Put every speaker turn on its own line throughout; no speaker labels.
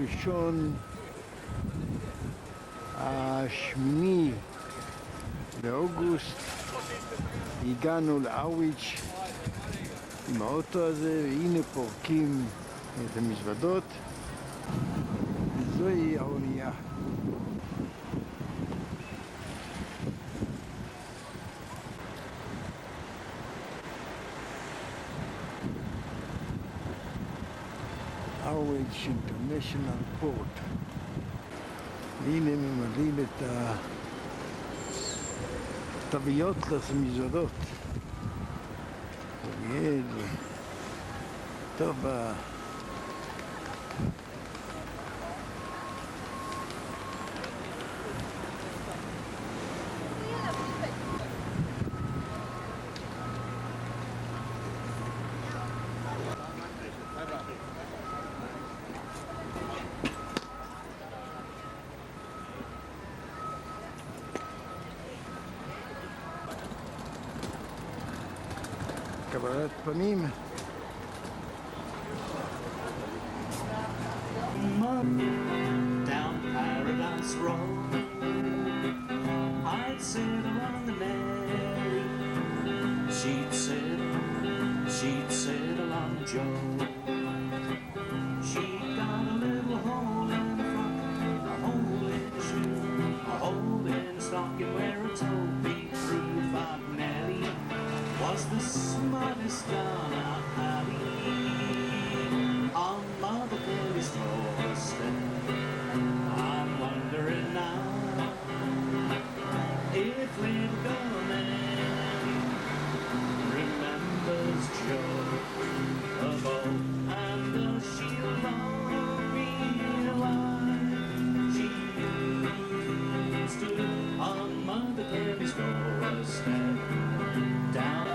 ראשון השמיני באוגוסט הגענו לאוויץ' עם האוטו הזה, והנה פורקים את המזוודות, וזוהי האונייה. Harwich International Port. והנה ממלאים את התוויות למזוודות. טוב, קבלת פנים.
Down Paradise Road, I'd sit along the Mary. She'd sit along Joe. She got a little hole in the front, a hole in the shoe, a hole in the stocking where a toe peeped through. But Nellie was the smartest gun out on Mother Mary's doorstep. I'm wondering now if little girl Mary remembers Joe of old, and does she long realize she used to on Mother Mary's doorstep down.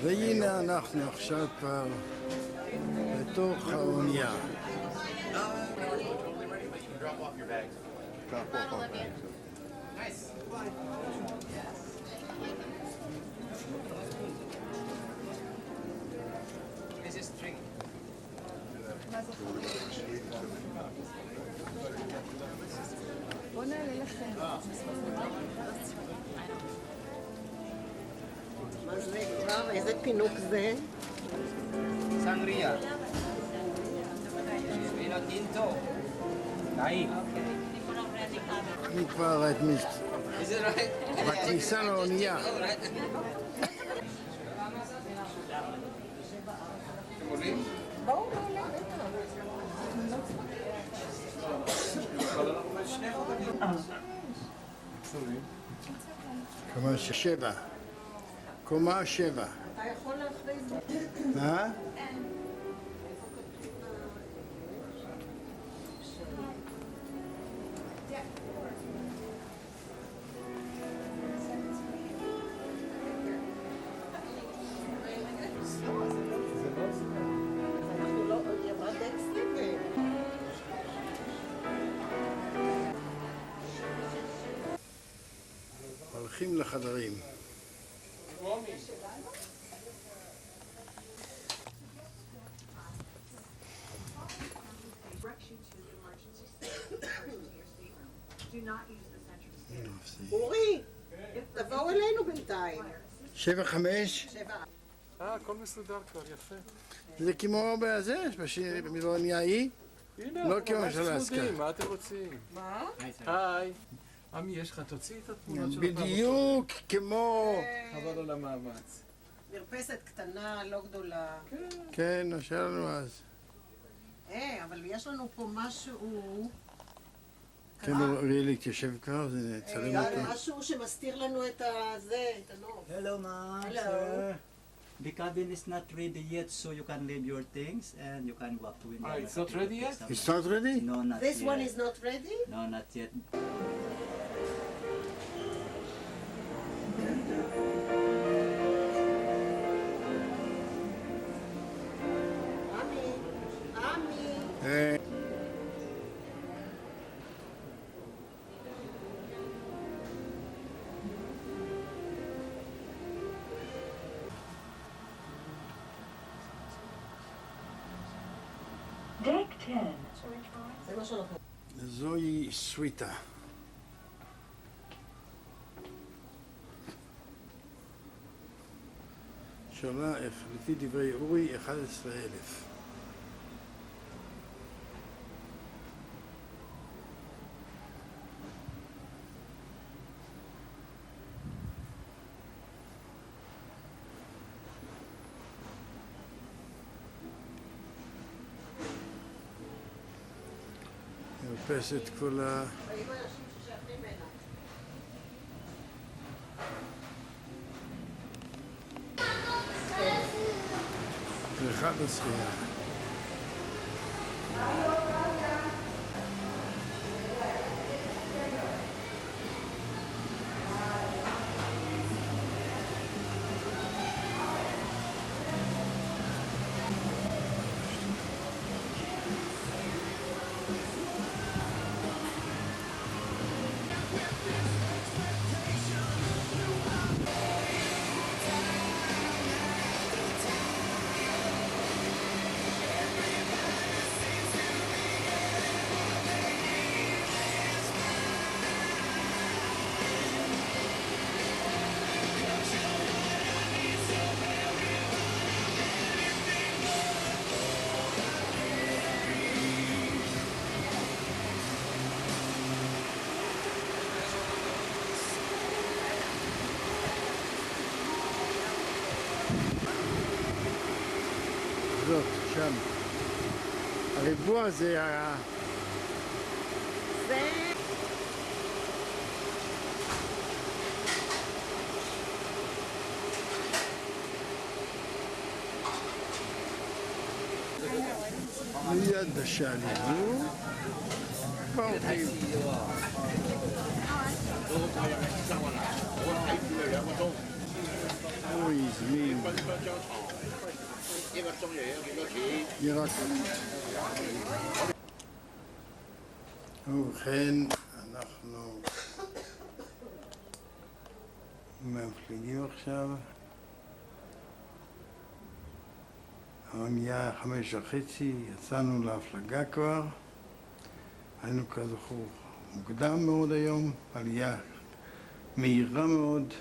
והנה אנחנו עכשיו כבר בתוך האונייה.
בוא נעלה לכם.
מה זה כבר? איזה פינוק זה?
Sangria. Vino tinto. Dai.
אני כבר
Is it right?
בכניסה לאונייה.
עולים?
בואו נעלה.
קומה 7. קומה 7.
אתה יכול להכריז?
מה?
אנחנו לא... ירד אקסטריק.
הולכים לחדרים.
אורי, תבואו אלינו בינתיים.
7-5.
7.
הכל מסודר כבר, יפה.
זה כמו בזה, במלוניה ההיא.
הנה,
לא כמו
ממש
של האסקה.
צמודים, מה אתם רוצים?
מה?
היי. עמי, יש לך, תוציא את התמונות שלך.
בדיוק כמו...
חבל על המאמץ.
מרפסת קטנה, לא גדולה.
כן, נשאר לנו אז.
אבל יש לנו פה משהו...
כן, אוריאל התיישב כבר, זה נצלם אותו.
משהו שמסתיר לנו את הזה, את הנוף.
Hello, Mom.
Hello.
The cabin is not ready yet, so you can leave your things and you can go up to window.
It's not ready yet?
It's not ready?
No, not
This
yet.
one is not ready?
No, not yet.
עמי.
Deck 10.
זה מה שאנחנו...
זוהי סוויטה. שעולה, לפי דברי אורי, 11,000. מרפס את כל ה...
היו אנשים ששייכים אליו.
בריכת השחייה. זאת, שם. הריבוע זה ה...
זה...
מיד השאלינו. פורטים. אוי, זמין. ירקות. ובכן, אנחנו מפליגים עכשיו. האונייה 5:30, יצאנו להפלגה כבר. היינו כזכור מוקדם מאוד היום, עלייה מהירה מאוד.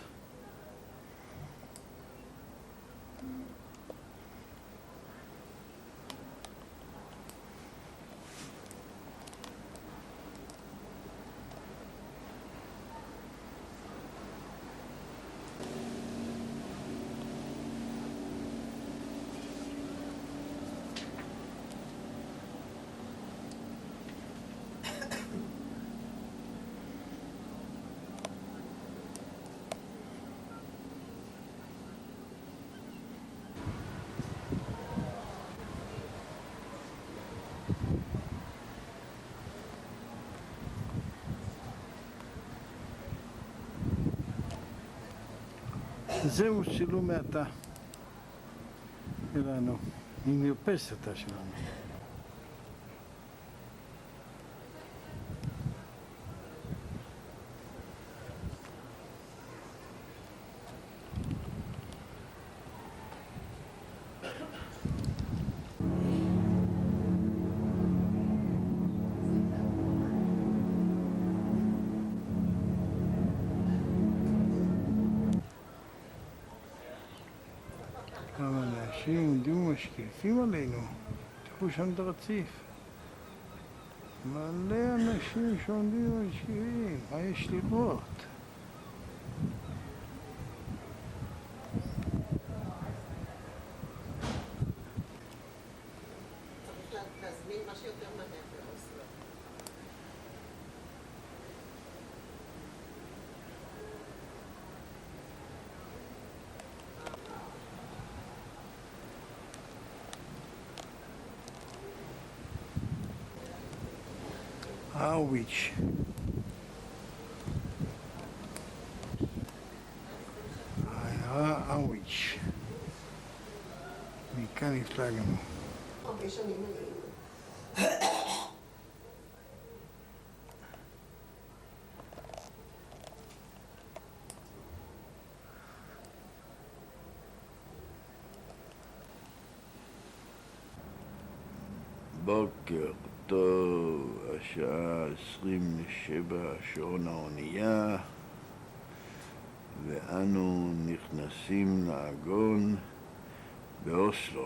זהו צילום מהתא שלנו, ממרפסת התא שלנו. כמה אנשים עומדים ומשקיפים עלינו. תראו שם את הרציף. מלא אנשים שעומדים ומשקיפים. מה יש לראות?
צריך להזמין מה שיותר מהר באוסלו.
האוויץ'. העיירה האוויץ'. מכאן הפלגנו.
הרבה שנים עלינו.
בוקר טוב, השעה 27 שעון האונייה, ואנו נכנסים לעגון באוסלו.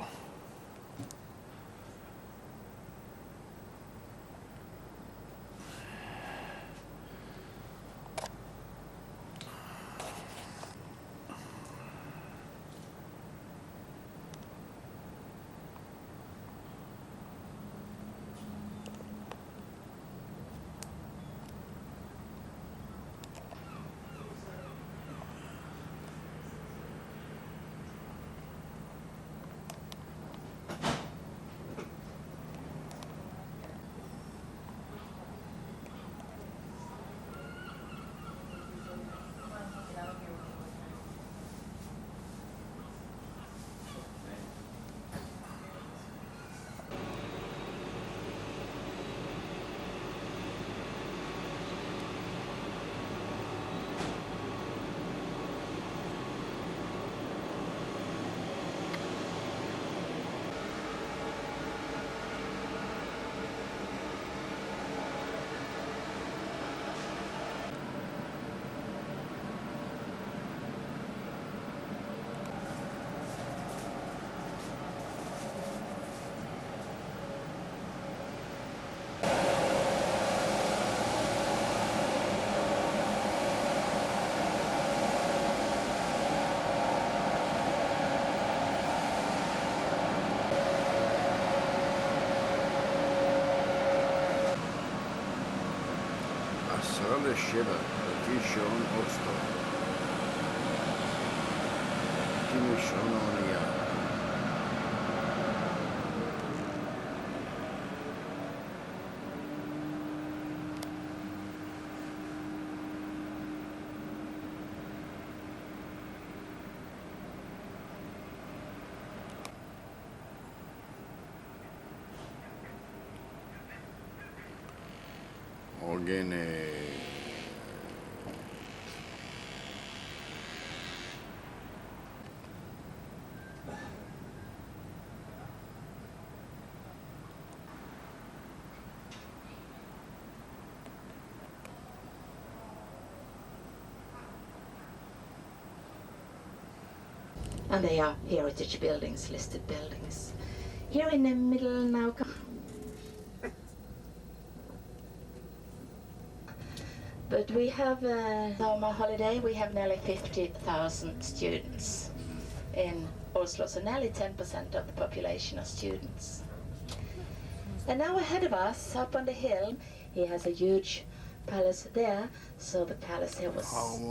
עשרה לשבע, לפי שעון אוסלו. לפי שעון האונייה. עוגן
And they are heritage buildings, listed buildings. Here in the middle now. But we have summer holiday, we have nearly 50,000 students in Oslo, so nearly 10% of the population are students. And now ahead of us, up on the hill, he has a huge palace there, so the palace here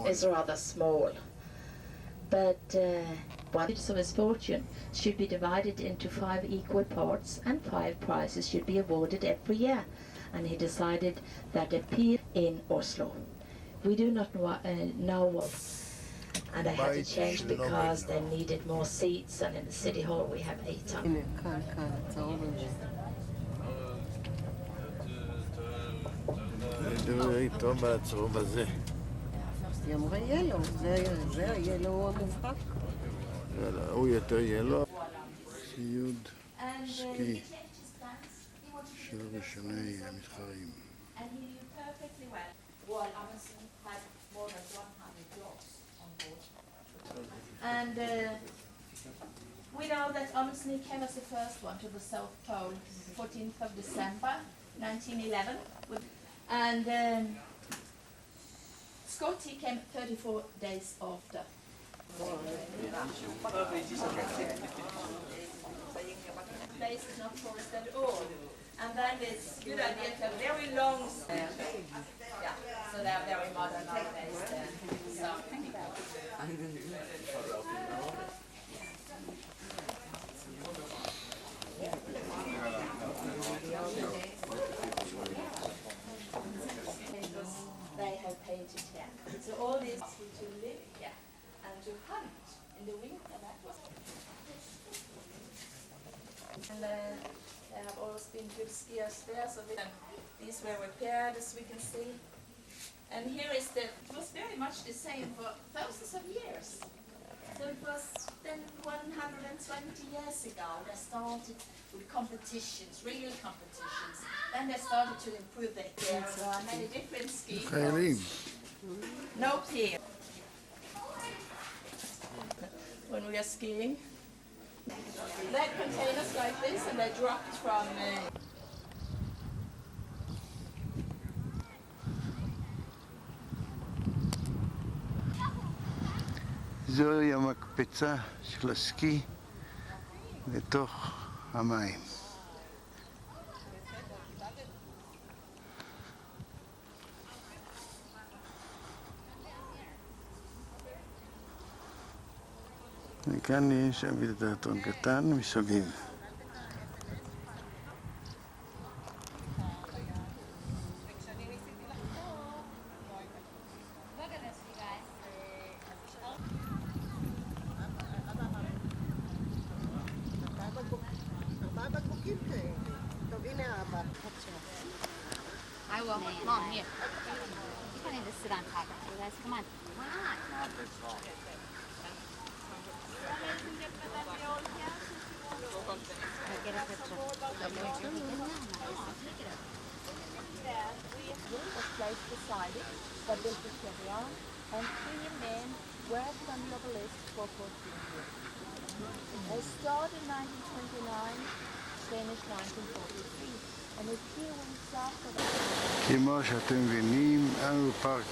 is rather small. But one of his fortune should be divided into 5 equal parts, and 5 prizes should be awarded every year. And he decided that a pier in Oslo. We do not know of. And I had to change because they needed more seats, and in the city hall we have 8.
הנה, כאן, הצהוב הזה.
זה איתו בצהוב הזה.
היא אמרה ילו, זה הילו המובהק.
הוא יותר ילו. ציוד סקי של ראשוני המתחרים.
And he knew perfectly well why Amundsen had more than 100 jobs on board. And we know that Amundsen came as the first one to the South Pole, 14th of December, 1911. And Scott, he came 34 days after. Place is not forested at all. And then it's good idea to have very long yeah, so they're very modern nowadays. So. been good skiers there, so these were repaired, as we can see. And here is it was very much the same for thousands of years. So it was then 120 years ago they started with competitions, real competitions. Then they started to improve the gear, many different ski
חיילים.
No pier. When we are skiing, they had containers like this, and they dropped from.
זוהי המקפצה של הסקי לתוך המים. וכאן יש אביזרטון קטן מסביב.
בקבוקים כאלה. טוב, הנה האבא.
I will. Mom, here. You kind of need to sit on top of it, you guys. Come on. Come on. Get a picture.
Was placed beside it, that built the chevron, and 3 men worked on the obelisk for 14 years. They started in 1929, finished 1943, and it here when started.
כמו שאתם מבינים, אנו פארק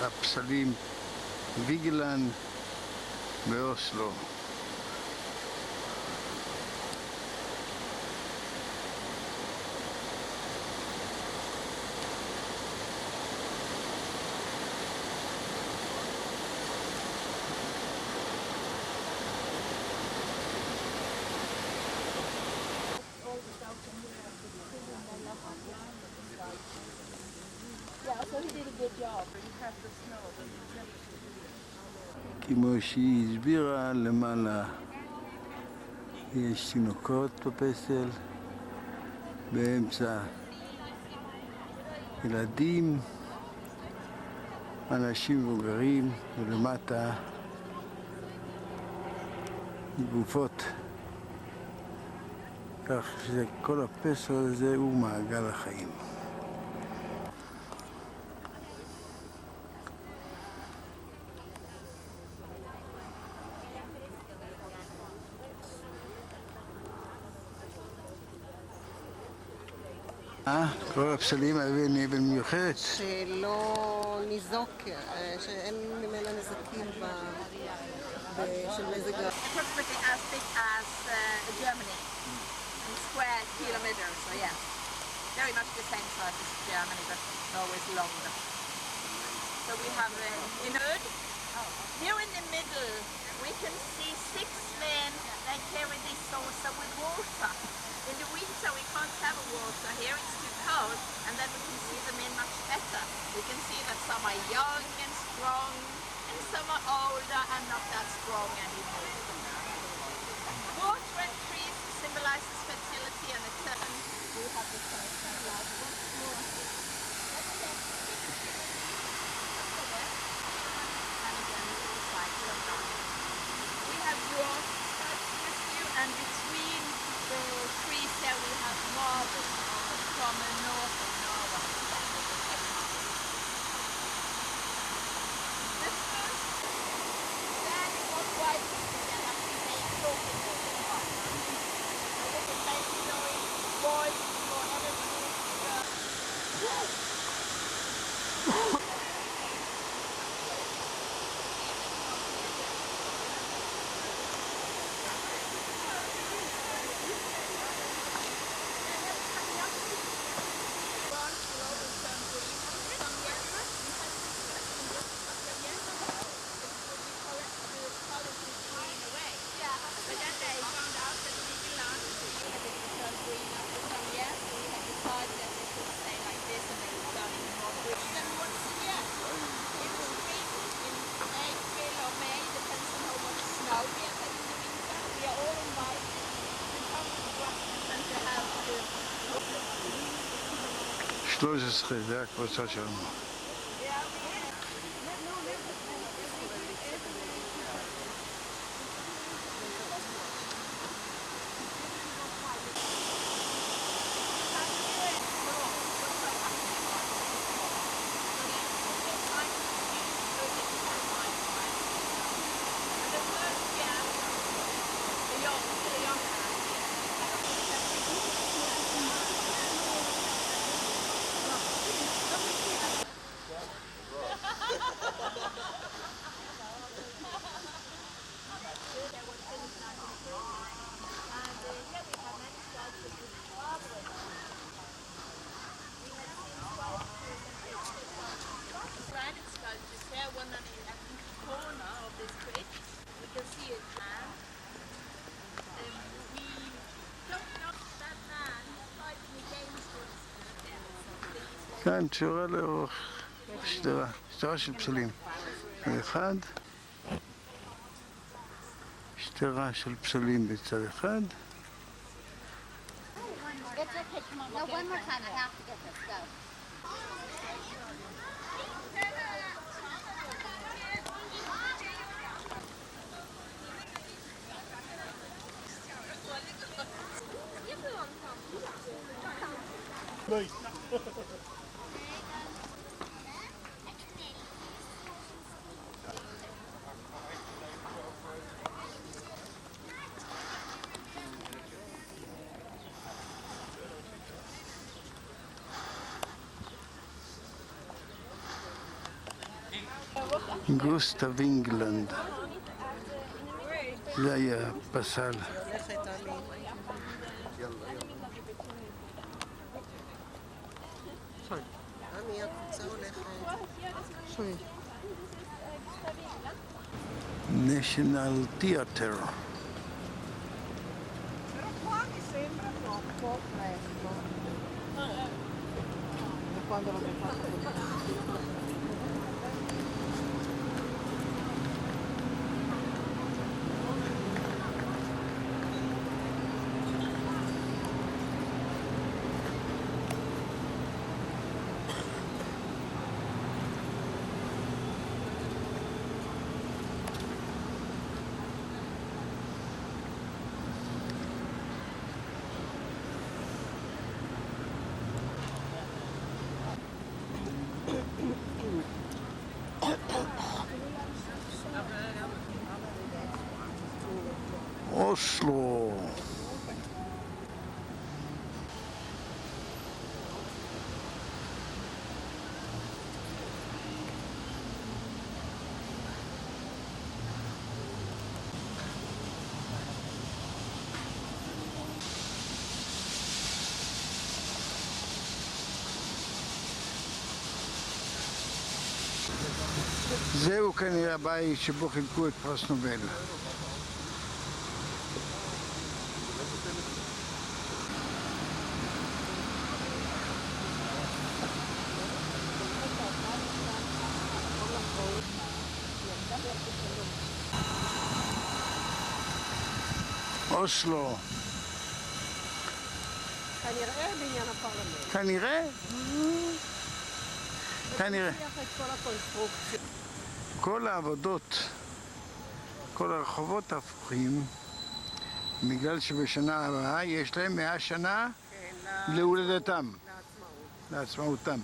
הפסלים ויגלנד באוסלו.
Yeah, so he did a good job.
כמו שהיא הסבירה, למעלה יש תינוקות בפסל, באמצע ילדים, אנשים מבוגרים, ולמטה גופות. כך שכל הפסל הזה הוא מעגל החיים. כל הפסלים האבן אבן מיוחדת.
שלא ניזוק, שאין ממנה נזקים של מזג האוויר.
Approximately as big as Germany, in square kilometers, so yeah. Very much the same size as Germany, but always longer. So we have in here in the middle, we can see 6 men that carry this saucer with water. In the winter we can't have water here, it's too cold, and then we can see the men much better. We can see that some are young and strong, and some are older and not that strong anymore. Water and trees symbolizes fertility and eternity. We have the first slide once more. And again, the cycle of life. We have brought statue, and between the trees there we have marble from the north of Norway. This one, that was white, and I think they are talking over the heart. So we can make noise, voice, or everybody.
13, זה הקבוצה שלנו.
granite sculptures here, one on each corner of this bridge. We can see it now. We don't know that man fighting against us.
כאן שורה לאורך שדרה של פסלים. אחד, שדרה של פסלים בצד אחד.
No, one more time. I have to get this. Go.
גוסטב אינגלנד. זה היה פסל.
עמי, הקבוצה הולכת.
National Theatre.
Però qua mi sembra troppo presto. Da quando l'abbiamo fatto.
אוסלו. זהו כנראה הבית שבו חילקו את פרס נובל. אוסלו.
כנראה בעניין הפרלמנט.
כנראה? כנראה.
את כל הקונסטרוקציה.
כל העבודות, כל הרחובות הפוכים, בגלל שבשנה הבאה יש להם 100 שנה להולדתם, לעצמאותם.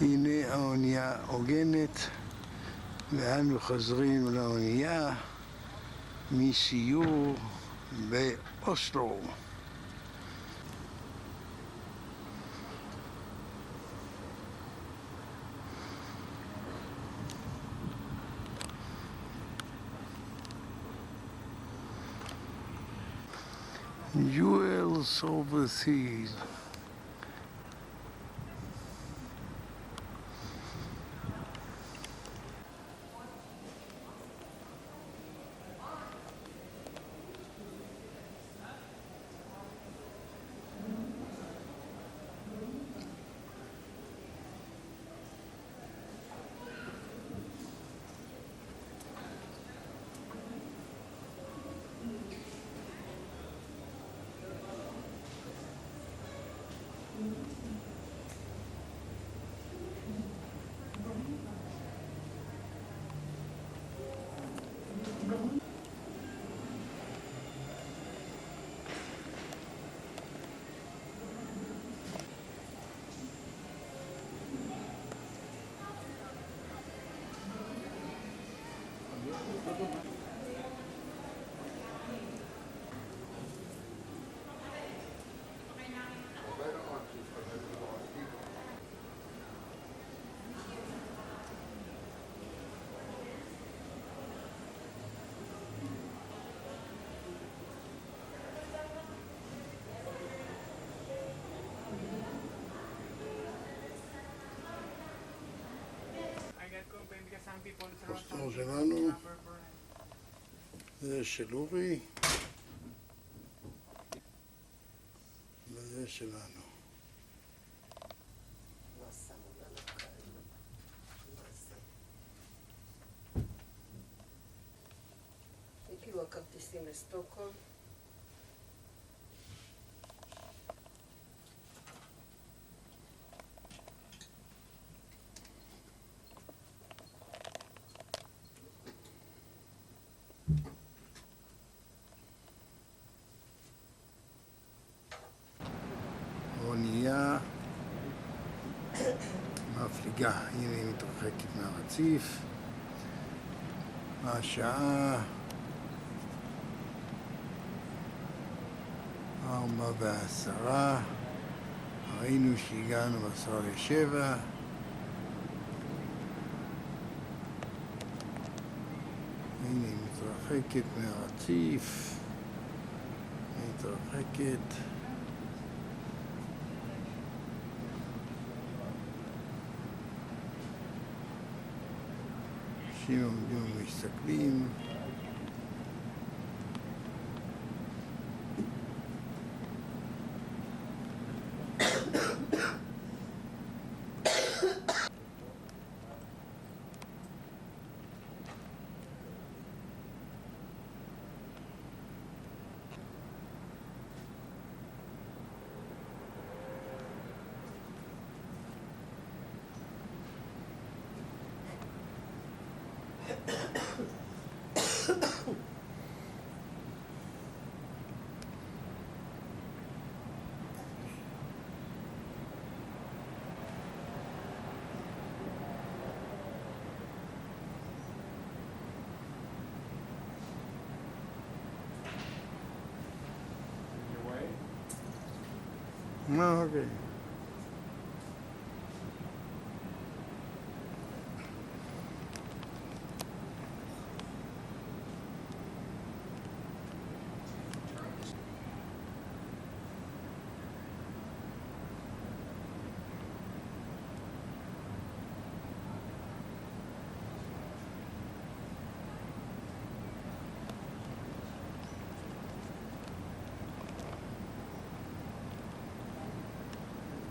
הנה האונייה עוגנת, ואנו חוזרים לאונייה מסיור באוסלו. Jewels of the seas. הסטור שלנו, זה של אורי, וזה שלנו.
מה שמו לנו כאן? מה זה? הגיעו הכרטיסים לסטוקהולם.
האונייה מפליגה, הנה היא מתרחקת מהרציף. השעה 4:10. ראינו שהגענו ב6:50. הנה היא מתרחקת מהרציף. מתרחקת. אנשים עומדים ומסתכלים. אוקיי.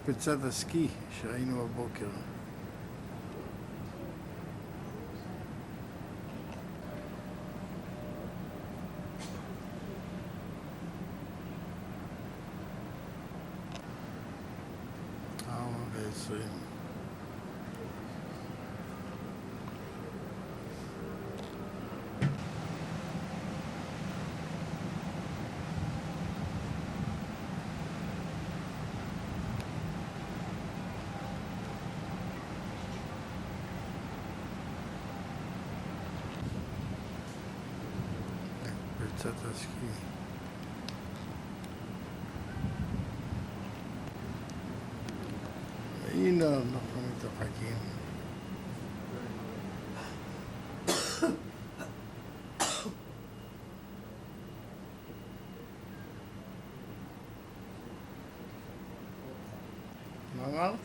בצד הסקי שראינו בבוקר. ו20. בצד הסקי. והנה אנחנו מתרחקים. מה אמרת?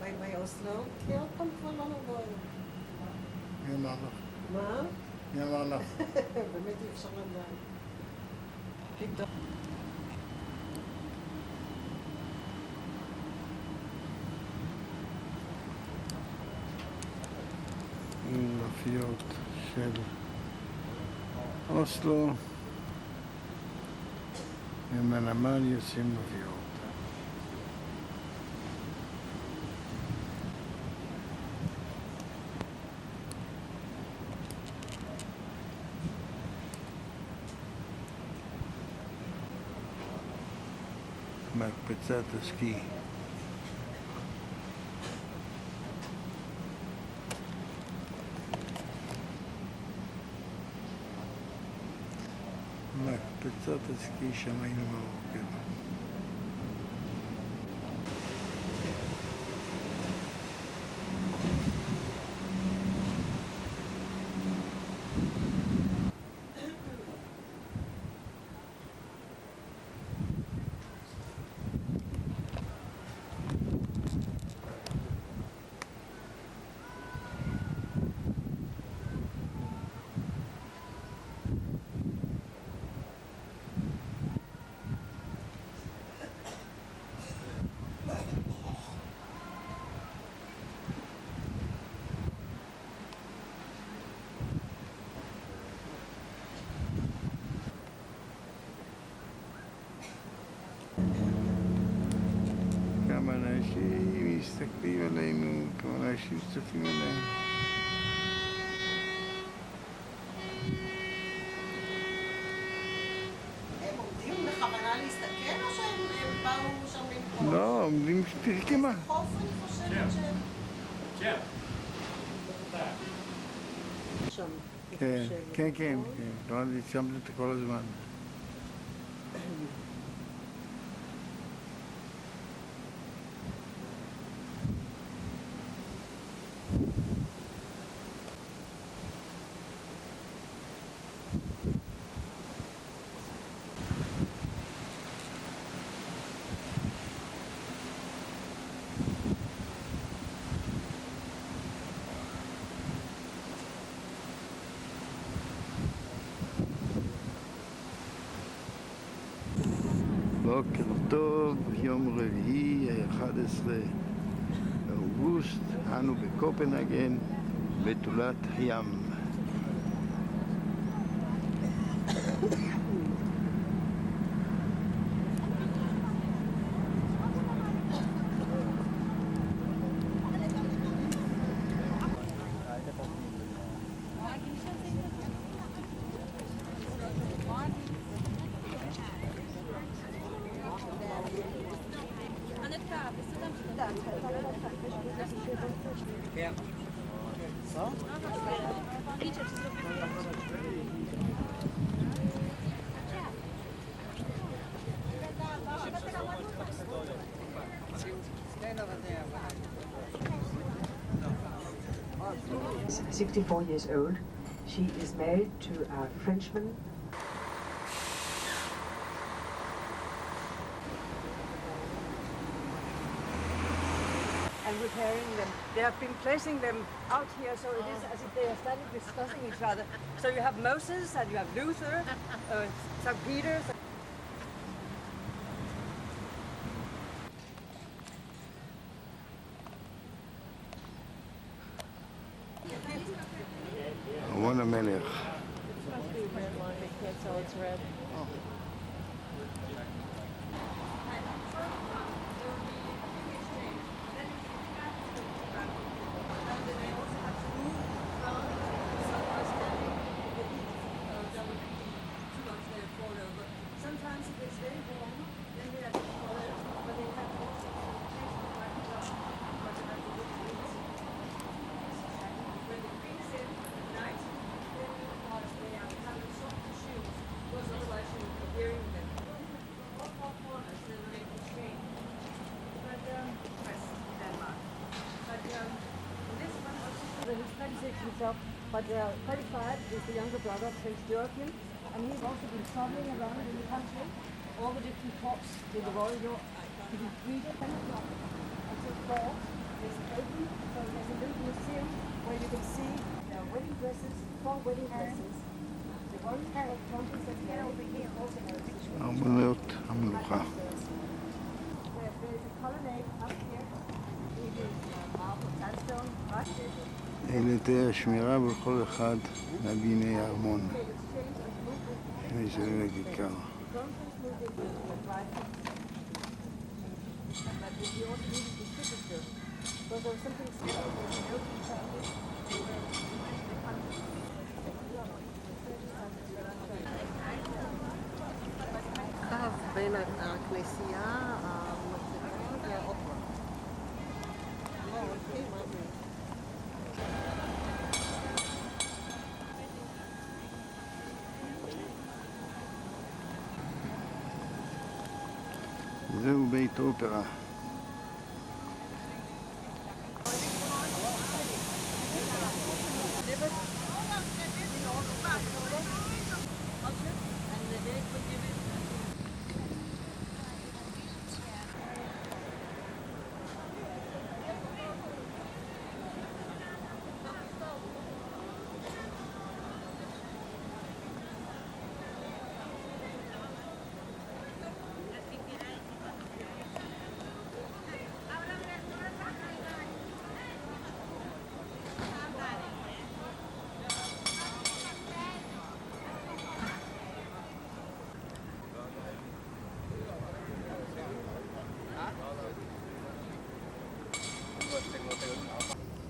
ביי ביי אוסלו, כי עוד פעם כבר לא נבוא היום.
מי אמר לך?
מה?
מי אמר לך?
באמת אי אפשר לדעת. פתאום.
מפיות של אוסלו, ומהנמל יוצאים מפיות. מקפצת הסקי. מקפצת הסקי שם היינו בבוקר. מצטרפים אלינו, כמה אנשים מצטרפים אלינו.
הם עומדים בכוונה להסתכל או שהם באו שם למכור?
לא, עומדים פרקמה.
חוף אני חושבת שהם...
שם.
כן, כן, כן, כן. לא, אני שמתי את כל הזמן. בוקר טוב, יום רביעי, 11 באוגוסט, אנו בקופנהגן, בתולת ים.
She's 64 years old. She is married to a Frenchman.
And repairing them. They have been placing them out here, so it is as if they are standing discussing each other. So you have Moses and you have Luther, St. Peter.
ארמון המלך.
But 35 is the younger brother of Prince Joachim, and he's also been traveling around in the country, all the different courts with the royal yacht. He did 3 days until 4. There's open, so there's a little museum where you can see their wedding dresses, 4 wedding dresses. The royal countries that here over here also have a picture.
ארמונות המלוכה.
There's a colonnade up here. It is marble sandstone, right?
אלה תהיה השמירה בכל אחד מהביני הארמון. זה לכיכר.
קו בין הכנסייה, המוזיאון והאופרה.
זהו בית אופרה.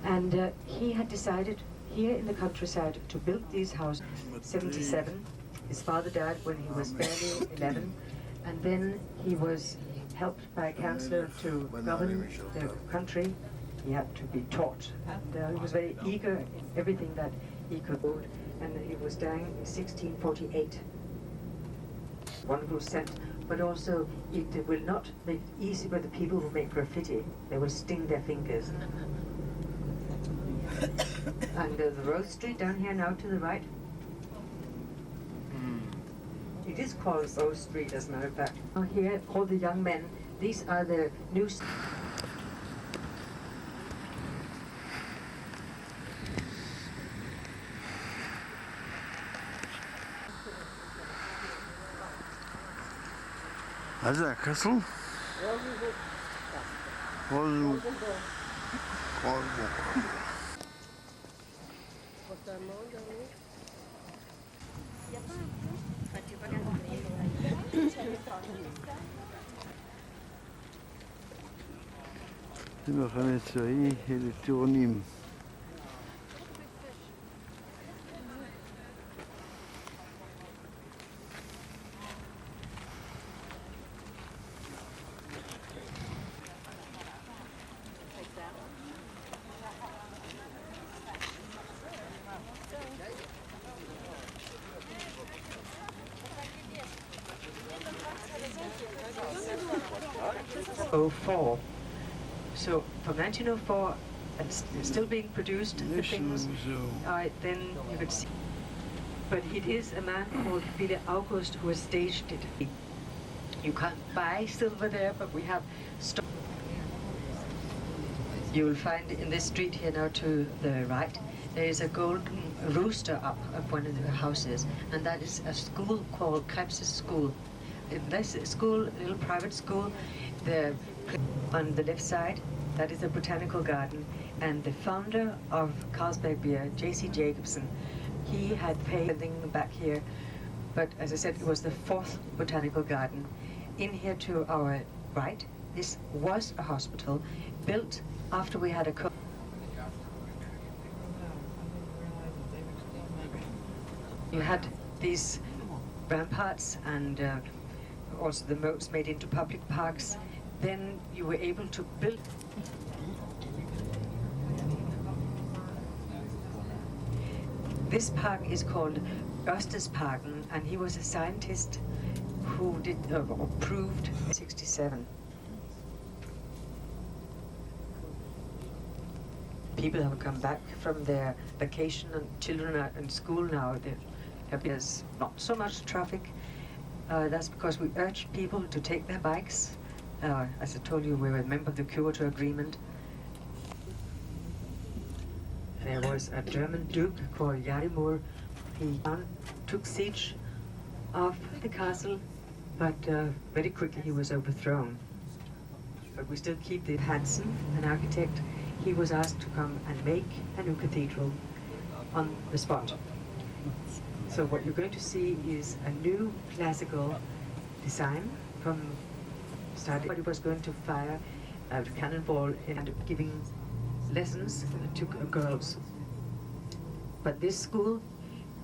And he had decided here in the countryside to build these houses. 77. His father died when he was barely 11, and then he was helped by a councillor to govern the country. He had to be taught, and he was very eager in everything that he could do, and he was dying in 1648. Wonderful scent, but also it will not make it easy for the people who make graffiti. They will sting their fingers. And the Rose Street down here now to the right. It is called Rose Street, as a matter of fact. Here, all the young men, these are the new...
מה זה, הקסל? רוזנבורג. זה מחנה צבאי לטירונים.
So from 1904, and still being produced, the things, then you could see. But it is a man called Peter August who has staged it. You can't buy silver there, but we have stock. You will find in this street here now to the right, there is a golden rooster up one of the houses, and that is a school called Krebs' School. In this school, little private school, on the left side, that is a botanical garden, and the founder of Carlsberg Beer, J.C. Jacobson, he had paid something back here, but as I said, it was the 4th botanical garden. In here to our right, this was a hospital built after we had a You had these ramparts and also the moats made into public parks. Then you were able to build. This park is called Ørstedsparken, and he was a scientist who did proved 67. People have come back from their vacation, and children are in school now. There's not so much traffic. That's because we urged people to take their bikes. As I told you, we were a member of the Kyoto Agreement. There was a German duke called Yarimur. He took siege of the castle, but very quickly he was overthrown. But we still keep the Hansen, an architect. He was asked to come and make a new cathedral on the spot. So what you're going to see is a new classical design from starting. Everybody was going to fire a cannonball and giving lessons to girls. But this school,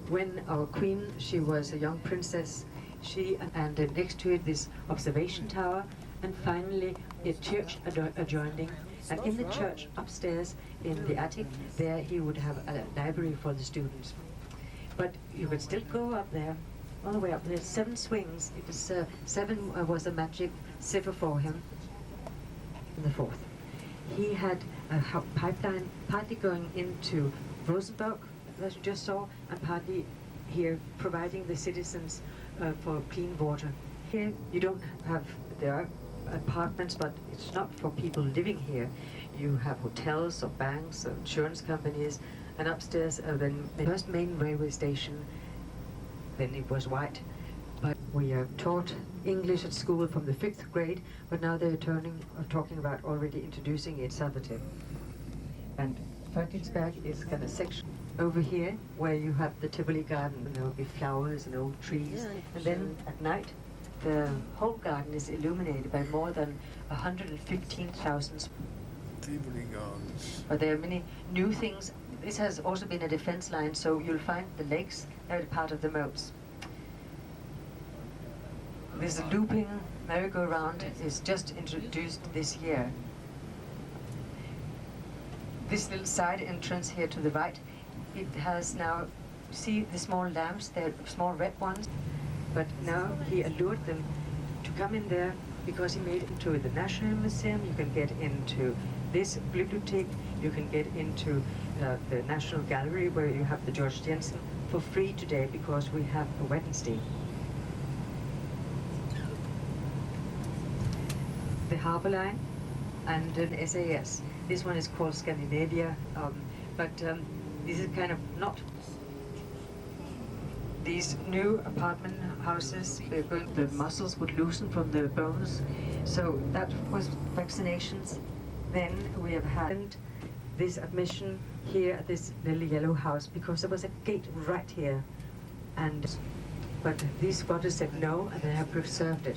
when our queen, she was a young princess, and next to it this observation tower, and finally a church adjoining. And in the church upstairs in the attic, there he would have a library for the students. But you could still go up there, all the way up. There's 7 swings. It was 7 was a magic cipher for him. In the 4th, he had a pipeline partly going into Rosenberg, as you just saw, and partly here providing the citizens for clean water. Here you don't have there are apartments, but it's not for people living here. You have hotels or banks or insurance companies, and upstairs the first main railway station. Then it was white, but we are taught English at school from the 5th grade, but now they're talking about already introducing it Saturday. And Frankinsberg is kind of section over here where you have the Tivoli garden. There will be flowers and old trees, and then at night the whole garden is illuminated by more than 115,000.
Tivoli Gardens.
But there are many new things. This has also been a defense line, so you'll find the lakes are part of the moats. This looping merry-go-round is just introduced this year. This little side entrance here to the right, it has now, see the small lamps, they're small red ones, but now he allured them to come in there because he made it into the National Museum. You can get into this bibliothèque, you can get into the National Gallery where you have the George Jensen for free today because we have a Wednesday. The Harbour Line and an SAS. This one is called Scandinavia, but this is kind of not. These new apartment houses, the muscles would loosen from the bones, so that was vaccinations. Then we have had this admission here at this little yellow house because there was a gate right here, but these squatters said no, and they have preserved it.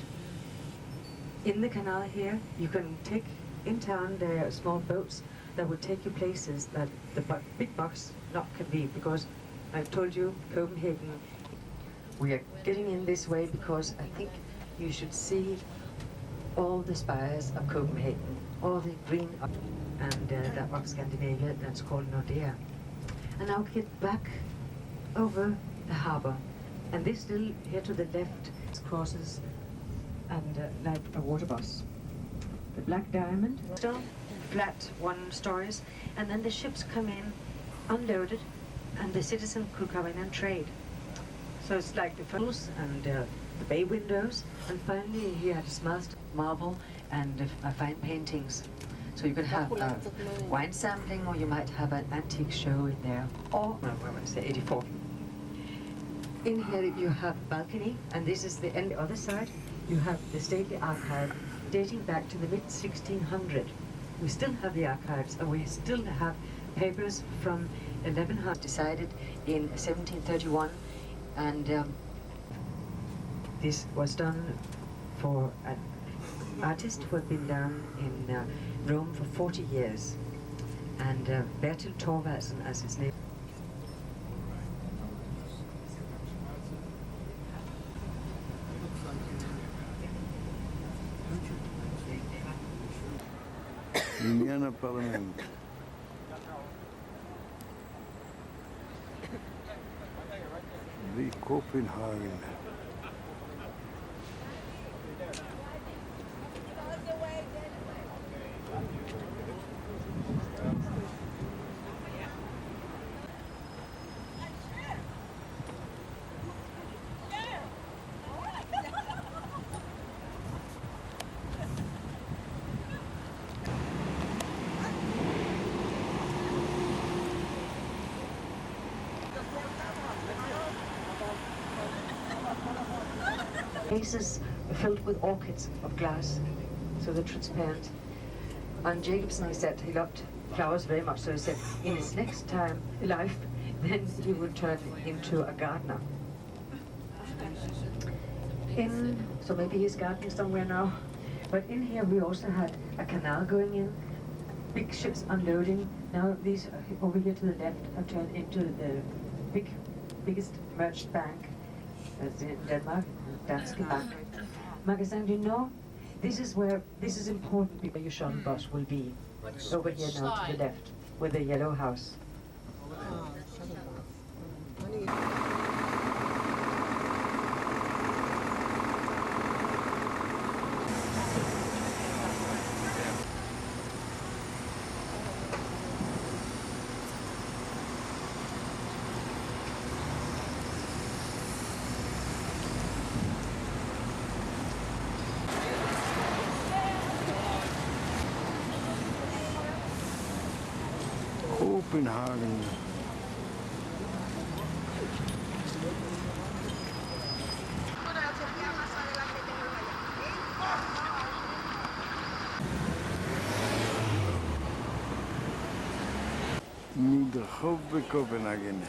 In the canal here, you can take, in town there are small boats that will take you places that the big box not can be, because I've told you, Copenhagen, we are getting in this way because I think you should see all the spires of Copenhagen, all the green, and that one Scandinavia, that's called Nordea. And now get back over the harbour. And this little, here to the left, crosses and like a water bus. The Black Diamond, still flat one stories, and then the ships come in, unloaded, and the citizen could come in and trade. So it's like the funnels and the bay windows, and finally he had his marble and fine paintings. So you can have a wine sampling, or you might have an antique show in there, or, no, I want to say 84. In here you have a balcony, and this is the end. The other side, you have the stately archive dating back to the mid-1600. We still have the archives, and we still have papers from 1100 decided in 1731, and this was done for an artist who had been down in Rome for 40 years, and Bertil Thorvaldsen as his name.
בניין הפרלמנט. בקופנהגן.
Cases filled with orchids of glass, so they're transparent. And Jacobson, he said he loved flowers very much, so he said in his next life, then he would turn into a gardener. So maybe he's gardening somewhere now. But in here we also had a canal going in, big ships unloading. Now these over here to the left have turned into the biggest merged bank that's in Denmark. Danske Bank. Magasin du Nord, this is important because your shuttle bus will be over here now to the left with the yellow house.
Copenhagen. מדרחוב בקופנהגן.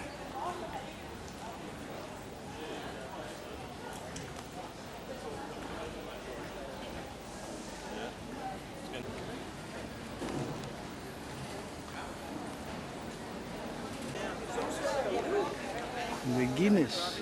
זה גינס.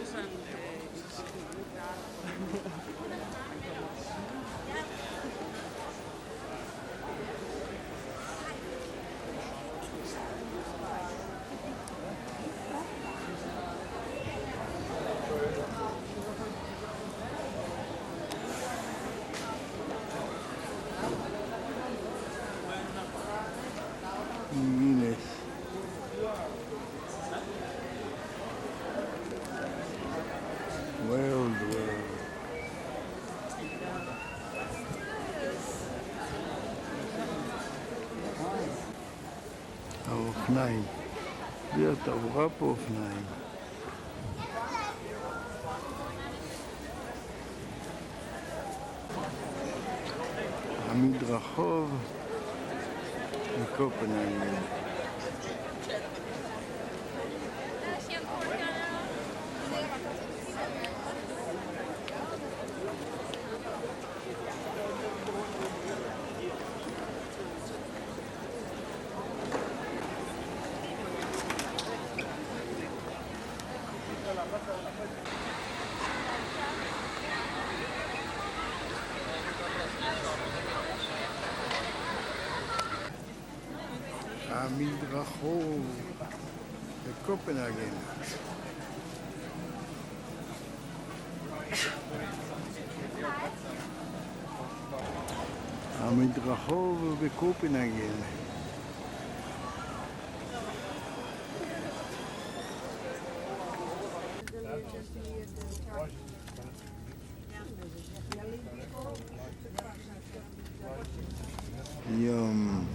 גינס. World. האופניים. זה התעבורה פה אופניים. המדרחוב בקופנהגן. המדרחוב בקופנהגן. המדרחוב בקופנהגן. יום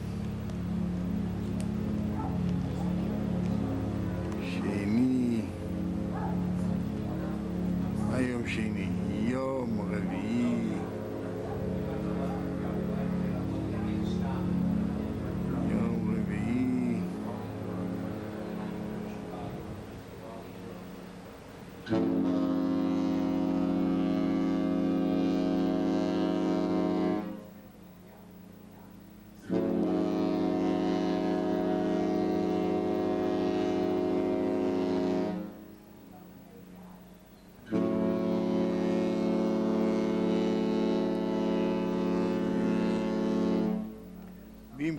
שני, היום שני, יום רביעי, יום רביעי, בים.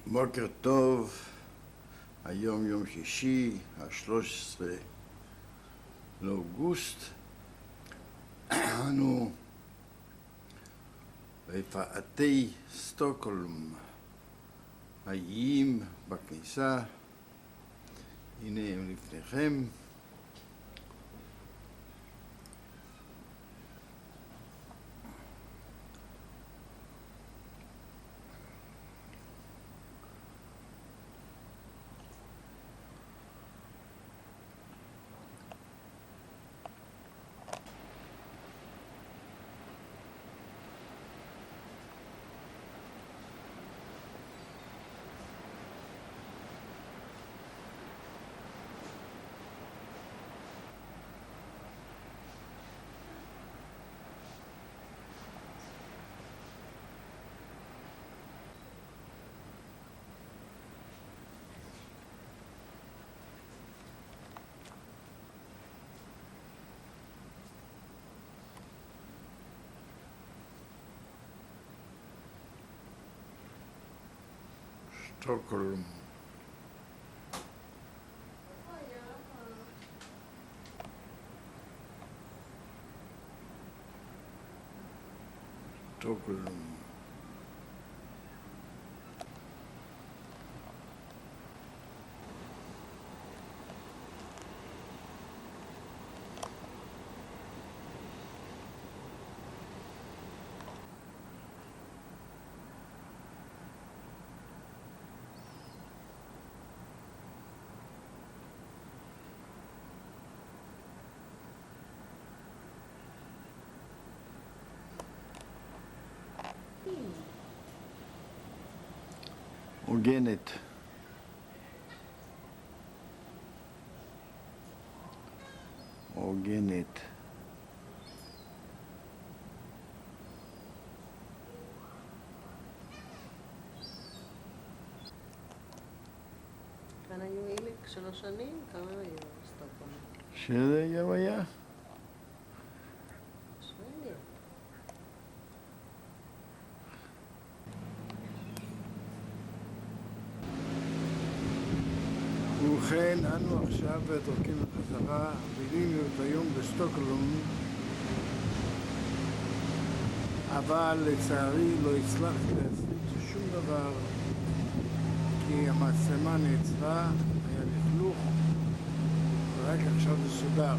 בוקר טוב, היום יום שישי, ה-13 לאוגוסט. אנו בפאתי סטוקהולם, האיים בכניסה, הנה הם לפניכם. שטוקהולם. שטוקהולם. הוגנת. הוגנת.
כאן היו איליק 3 שנים, כמה היו סטוקהולם?
שזה גם היה?
שווה.
ובכן, אנו עכשיו בדרכנו חזרה, בילינו את היום בסטוקהולם, אבל לצערי לא הצלחתי להשיג שום דבר, כי המצלמה נעצרה, היה לכלוך, ורק עכשיו זה סודר.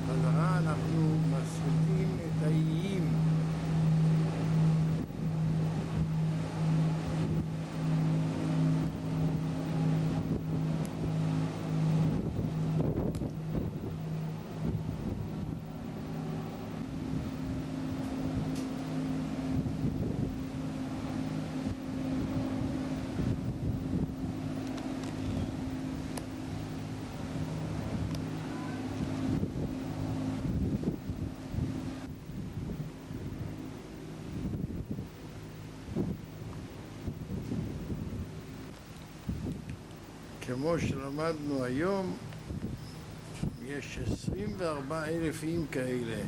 חזרה אנחנו מסריטים את האיים. כמו שלמדנו היום, יש 24,000 איים כאלה.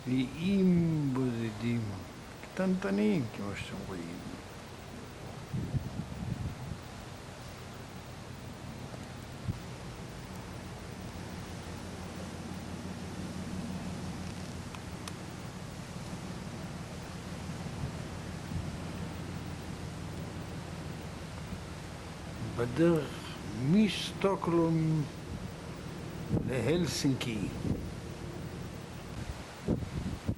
ואיים בודדים, קטנטנים כמו שאתם רואים. בדרך משטוקהולם להלסינקי.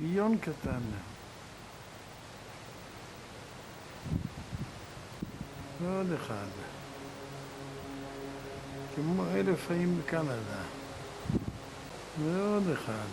יון קטן. ועוד אחד. כמו 1000 חיים בקנדה. ועוד אחד.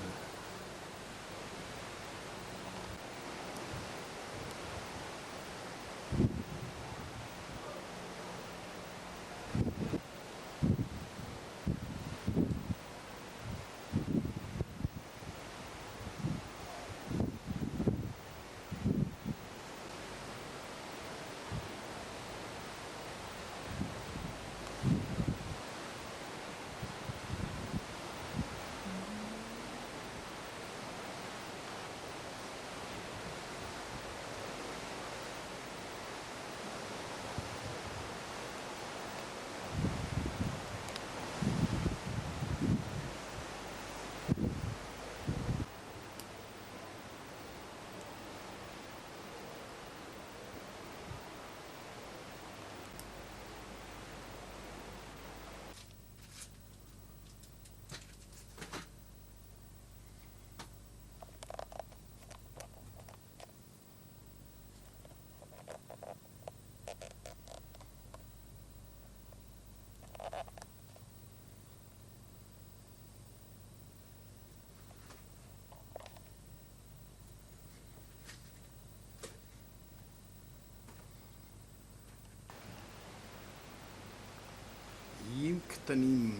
איים קטנים.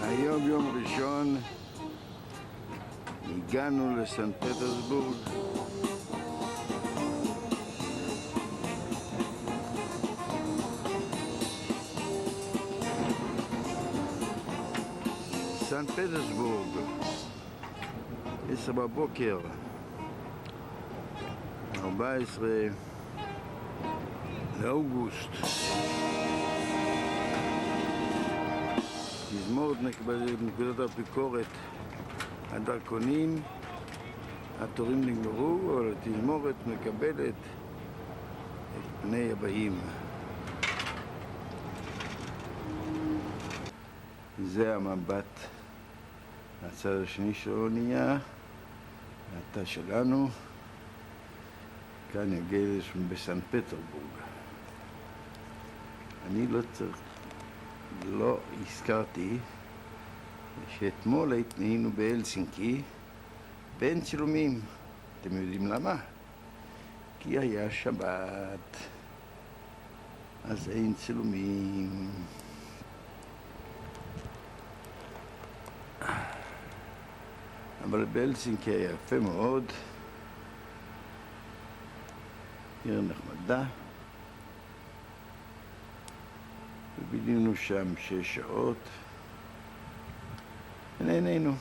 היום יום ראשון, הגענו לסנט פטרסבורג. סנט פטרסבורג, 10 בבוקר, 14 לאוגוסט. תזמורת נקודת הביקורת הדרכונים, התורים נגמרו, אבל התזמורת מקבלת את פני הבאים. זה המבט מהצד השני של האונייה, התא שלנו, כאן יגלש בסנט פטרסבורג. אני לא הזכרתי שאתמול היינו בהלסינקי בין צילומים. אתם יודעים למה? כי היה שבת, אז אין צילומים. אבל בהלסינקי היה יפה מאוד, עיר נחמדה, ובילינו שם 6 שעות ונהנינו.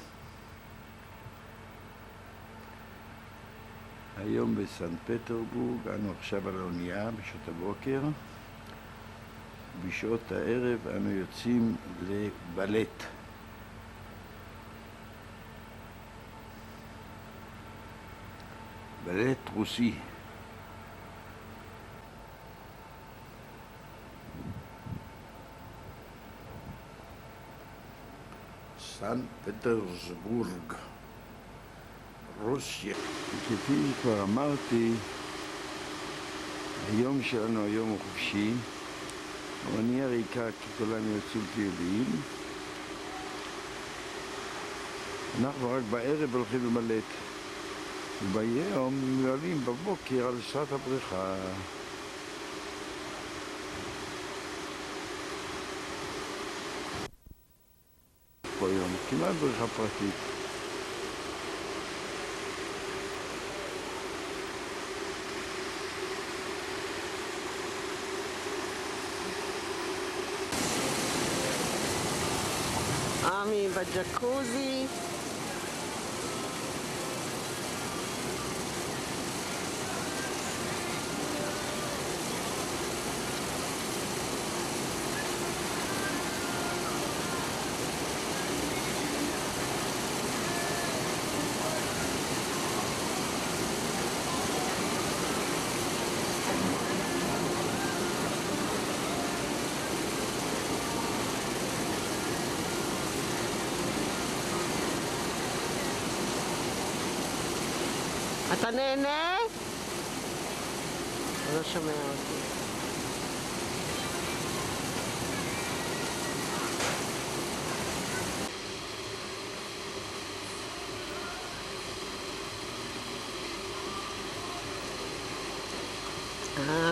היום בסנט פטרסבורג, אנו עכשיו על האונייה בשעות הבוקר, בשעות הערב אנו יוצאים לבלט. בלט רוסי. סנט פטרסבורג, רוסיה. כפי שכבר אמרתי, היום שלנו היום הוא חופשי, האונייה ריקה כי כולם יוצאים טיולים. אנחנו רק בערב הולכים לבלט. וביום עולים בבוקר על שעת הבריכה. פה היום, כמעט בריכה פרטית.
עמי בג'קוזי.
אתה נהנה? הוא לא שומע אותי.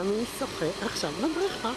מי שוחה עכשיו בבריכה.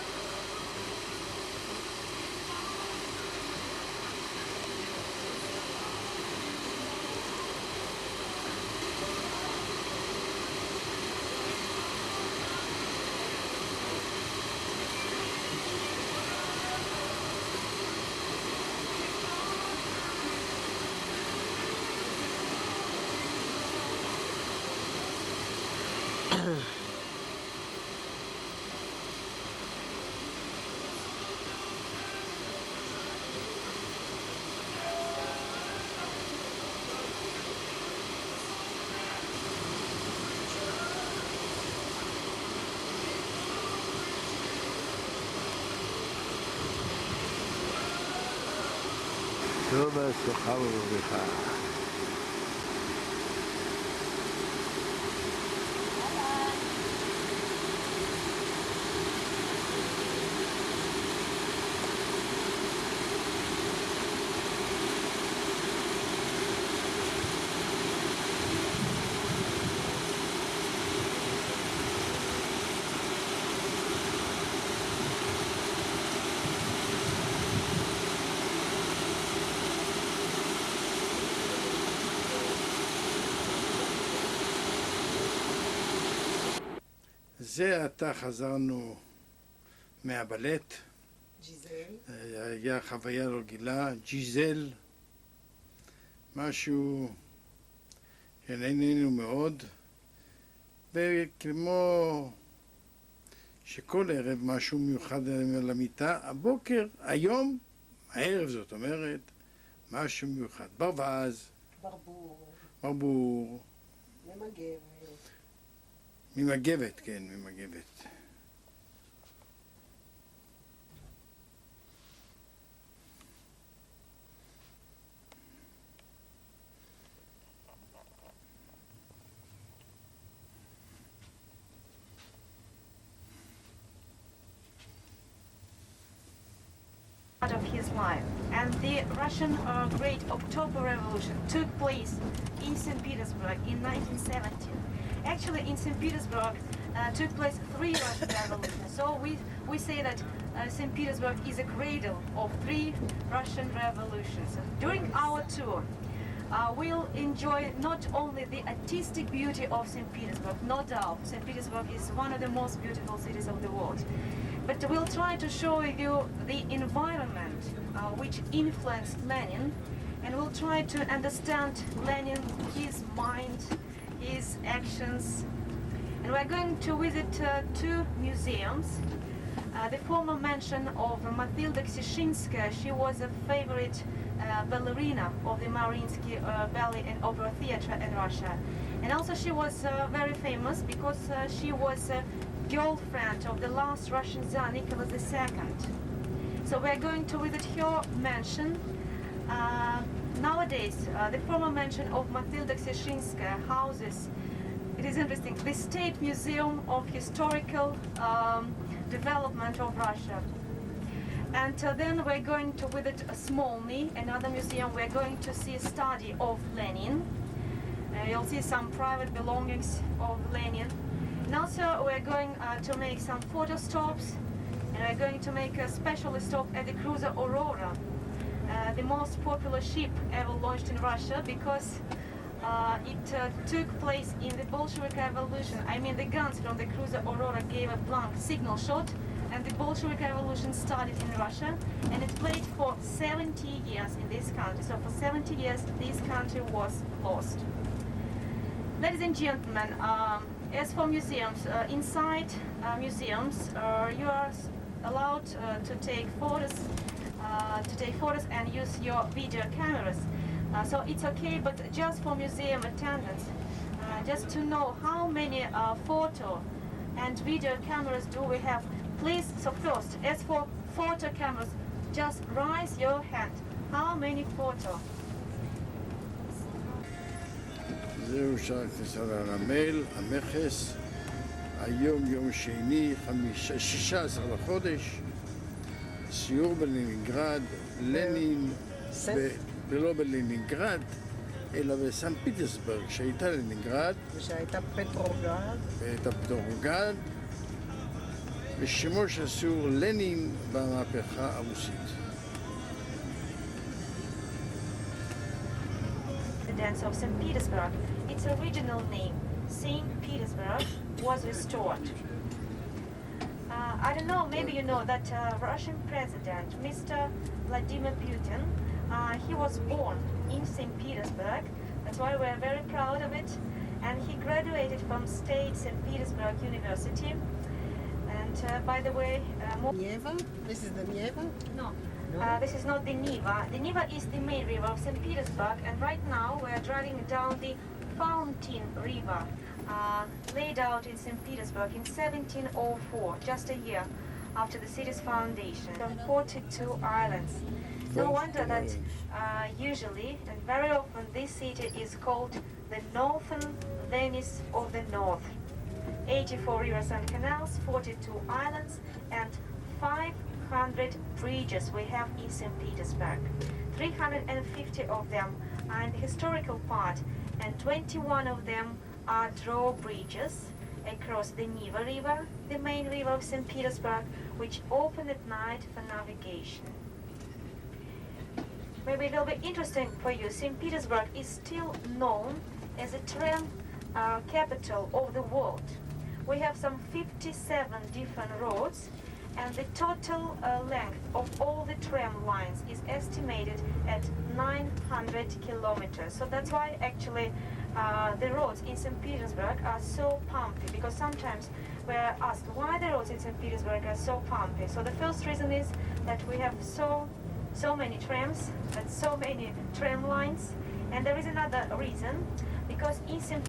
טוב בהצלחה ובברכה. זה עתה חזרנו מהבלט.
ג'יזל.
היה חוויה רגילה, ג'יזל, משהו שנהנינו מאוד, וכמו שכל ערב משהו מיוחד על המיטה, הבוקר, היום, הערב זאת אומרת, משהו מיוחד. ברווז, ברבור, ממגבת, כן, ממגבת.
Of his life, and the Russian Great October Revolution took place in St. Petersburg in 1917. Actually, in St. Petersburg took place 3 Russian revolutions. So we say that St. Petersburg is a cradle of 3 Russian revolutions. During our tour, we'll enjoy not only the artistic beauty of St. Petersburg, no doubt, St. Petersburg is one of the most beautiful cities of the world. But we'll try to show you the environment which influenced Lenin, and we'll try to understand Lenin, his mind, his actions. And we're going to visit 2 museums. The former mention of Matilda Kshishinskaya, she was a favorite ballerina of the Mariinsky Ballet and Opera Theatre in Russia. And also she was very famous because she was girlfriend of the last Russian Tsar Nicholas II. So we're going to visit her mansion. Nowadays, the former mansion of Matilda Kshishinskaya houses, it is interesting, the State Museum of Historical Development of Russia. And then we're going to visit Smolny, another museum. We're going to see a study of Lenin. You'll see some private belongings of Lenin. And also we're going to make some photo stops, and we're going to make a special stop at the cruiser Aurora, the most popular ship ever launched in Russia, because it took place in the Bolshevik Revolution. I mean, the guns from the cruiser Aurora gave a blank signal shot, and the Bolshevik Revolution started in Russia, and it played for 70 years in this country. So for 70 years, this country was lost. Ladies and gentlemen, as for museums, inside museums, you are allowed to take photos and use your video cameras. So it's okay, but just for museum attendance, just to know how many photo and video cameras do we have. Please, so first, as for photo cameras, just raise your hand. How many photo?
זהו שער הכניסה לנמל, המכס. היום יום שני, 16 לחודש, סיור בלנינגרד, לנין, ולא בלנינגרד, אלא בסן פיטרסבורג, שהייתה לנינגרד.
ושהייתה פטרוגרד.
והייתה פטרוגרד, ושמו של סיור לנין במהפכה הרוסית.
The dance of St. Petersburg, its original name, St. Petersburg, was restored. I don't know, maybe you know that Russian president, Mr. Vladimir Putin, he was born in St. Petersburg. That's why we're very proud of it. And he graduated from State St. Petersburg University. And by the way,
Neva? This is the Neva?
No. This is not the Neva. The Neva is the main river of St. Petersburg, and right now we are driving down the Fountain River, laid out in St. Petersburg in 1704, just a year after the city's foundation. There are 42 islands. No wonder that usually and very often this city is called the Northern Venice of the North. 84 rivers and canals, 42 islands, and 500 bridges we have in St. Petersburg. 350 of them are in the historical part, and 21 of them are drawbridges across the Neva River, the main river of St. Petersburg, which open at night for navigation. Maybe it will be interesting for you. St. Petersburg is still known as a tram capital of the world. We have some 57 different roads, and the total length of all the tram lines is estimated at 900 kilometers. So that's why actually the roads in St. Petersburg are so pumpy, because sometimes we're asked why the roads in St. Petersburg are so pumpy. So the first reason is that we have so many trams and so many tram lines, and there is another reason, because in St.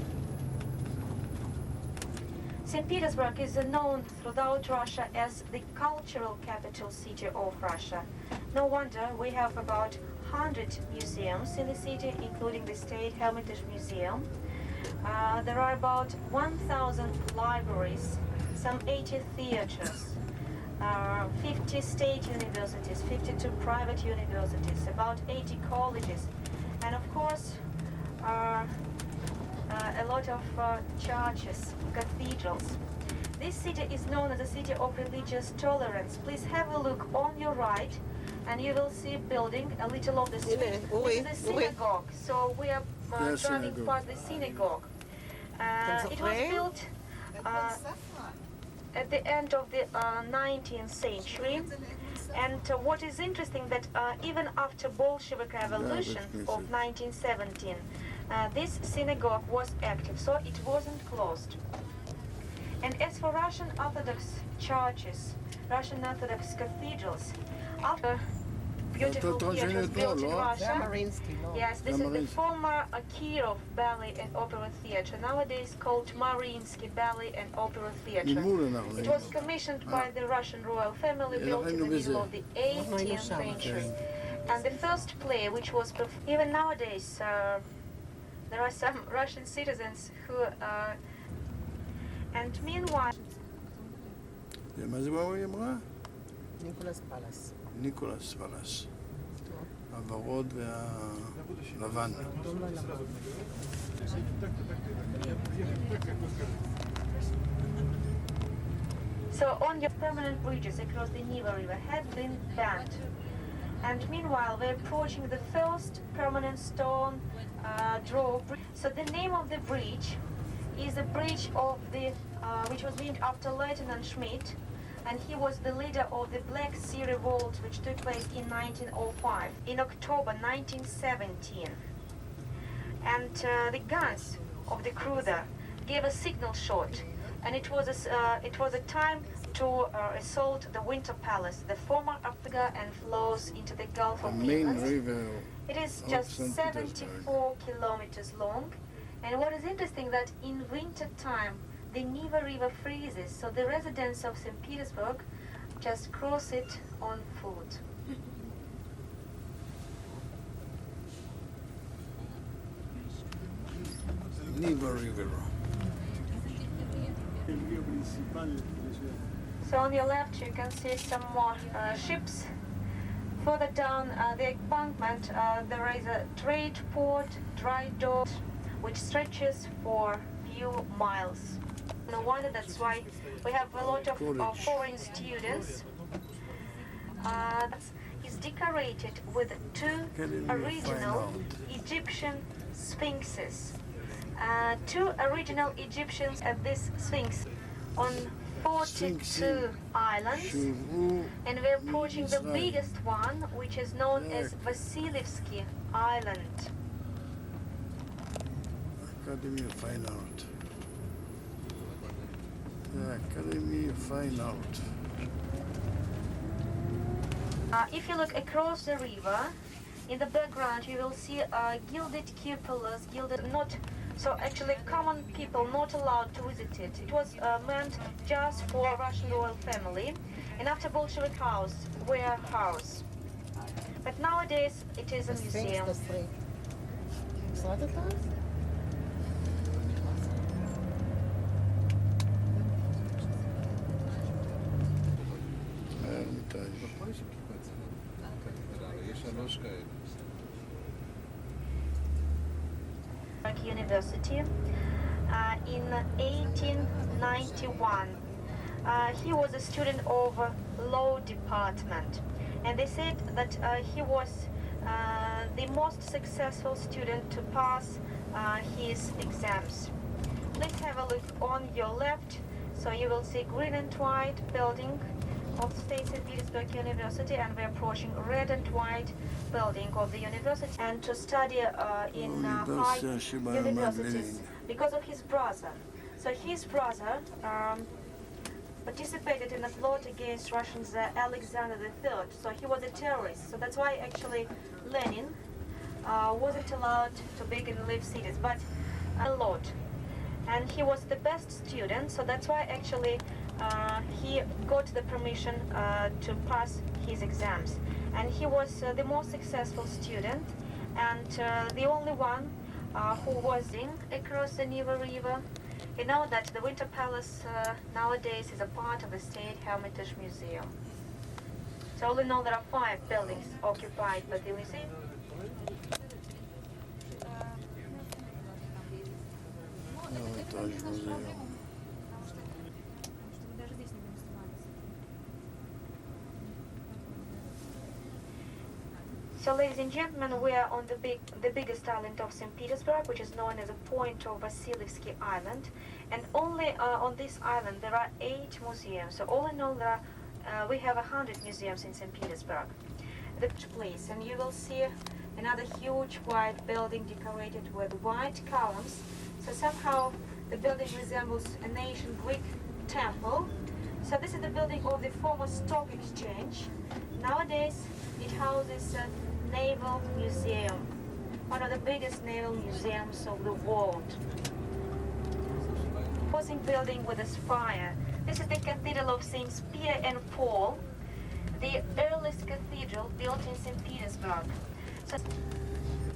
Petersburg is known throughout Russia as the cultural capital city of Russia. No wonder we have about 100 museums in the city, including the State Hermitage Museum. There are about 1,000 libraries, some 80 theaters, 50 state universities, 52 private universities, about 80 colleges, and of course a lot of churches, cathedrals. This city is known as a city of religious tolerance. Please have a look on your right, and you will see a building a little off the street. This is a synagogue. So we are driving past the synagogue. It was built at the end of the 19th century. And what is interesting that even after Bolshevik Revolution of 1917, this synagogue was active, so it wasn't closed. And as for Russian Orthodox churches, Russian Orthodox cathedrals, after beautiful theaters built in Russia, yes, this is the former Kirov Ballet and Opera Theatre, nowadays called Mariinsky Ballet and Opera Theatre. It was commissioned by the Russian royal family, built in the middle of the 18th century. And the first play, which was even nowadays, there are some Russian citizens who, and meanwhile...
מה זה מה היא אמרה?
ניקולס פלס.
ניקולס פלס. הוורוד והלבן.
So on your permanent bridges across the Neva River had been banned. And meanwhile, we're approaching the first permanent stone drawbridge. So the name of the bridge is a bridge of the, which was named after Lieutenant Schmidt, and he was the leader of the Black Sea Revolt, which took place in 1905, in October 1917. And the guns of the cruiser gave a signal shot, and it was a time to assault the Winter Palace, the former Africa, and flows into the Gulf of Finland. It is just 74 kilometers long, and what is interesting that in winter time the Neva River freezes, so the residents of St. Petersburg just cross it on foot.
Neva River.
So on your left you can see some more ships. Further down the embankment there is a trade port, dry dock, which stretches for few miles. No wonder that's why we have a lot of foreign students. Is decorated with two original Egyptian sphinxes. Two original Egyptians at this sphinx on 42 islands, and we're approaching the biggest one, which is known as Vasilievsky Island.
Academy of Fine Art. The Academy of Fine Art.
If you look across the river, in the background you will see gilded cupolas, not so actually common people not allowed to visit it. It was meant just for Russian royal family, and after Bolshevik house were house. But nowadays it is a museum. University in 1891. He was a student of law department, and they said that he was the most successful student to pass his exams. Let's have a look on your left. So you will see green and white building of State St. Petersburg University, and we're approaching red and white building of the university, and to study in high universities because of his brother. So his brother participated in a plot against Russians Alexander III, so he was a terrorist. So that's why actually Lenin wasn't allowed to begin and leave cities, but a lot. And he was the best student, so that's why actually he got the permission to pass his exams. And he was the most successful student, and the only one who was in across the Neva River. You know that the Winter Palace nowadays is a part of the State Hermitage Museum. So all in all there are 5 buildings occupied by the museum. So, ladies and gentlemen, we are on the biggest island of St. Petersburg, which is known as a point of Vasilievsky Island. And only on this island there are 8 museums. So all in all, we have 100 museums in St. Petersburg. The place, and you will see another huge white building decorated with white columns. So somehow the building resembles an ancient Greek temple. So this is the building of the former stock exchange. Nowadays it houses a naval museum, one of the biggest naval museums of the world. Imposing building with a spire. This is the Cathedral of Saints Peter and Paul, the earliest cathedral built in St. Petersburg. So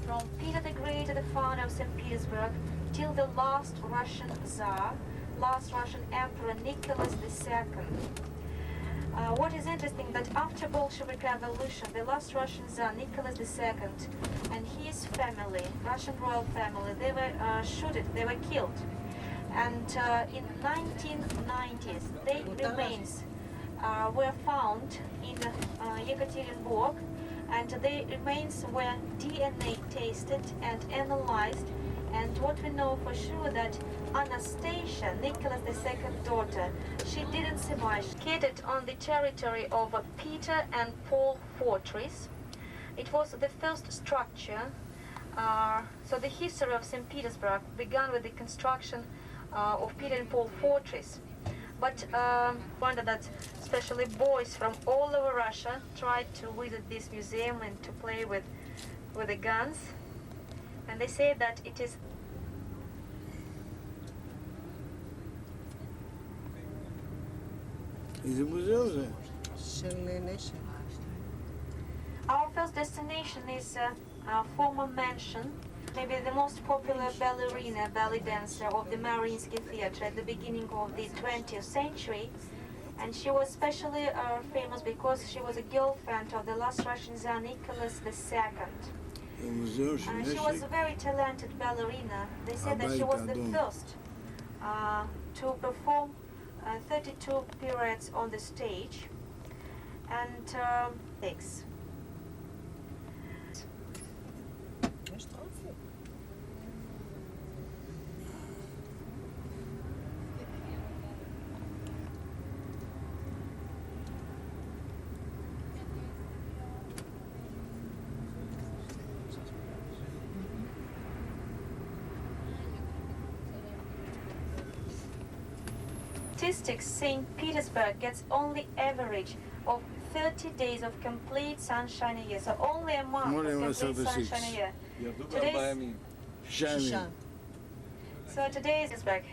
from Peter the Great, the founder of St. Petersburg, till the last Russian Tsar, last Russian Emperor Nicholas II. What is interesting that after Bolshevik Revolution, the last Russian Tsar Nicholas II and his family, Russian royal family, they were shot, they were killed. And in 1990s, their remains were found in Yekaterinburg, and their remains were DNA tested and analyzed. And what we know for sure that Anastasia, Nicholas II's daughter, she didn't survive. Located on the territory of Peter and Paul Fortress. It was the first structure. So the history of St. Petersburg began with the construction of Peter and Paul Fortress. But wonder that especially boys from all over Russia tried to visit this museum and to play with the guns. And they say that it is our first destination is a former mansion Maybe the most popular ballerina, ballet dancer of the Mariinsky Theatre at the beginning of the 20th century. And she was especially famous because she was a girlfriend of the last Russian Tsar Nicholas II. She was a very talented ballerina. They said that she was the first to perform 32 pirouettes on the stage. And thanks. Statistics, St. Petersburg gets only average of 30 days of complete sunshine a year, so only a month of complete sunshine a year. So today's Petersburg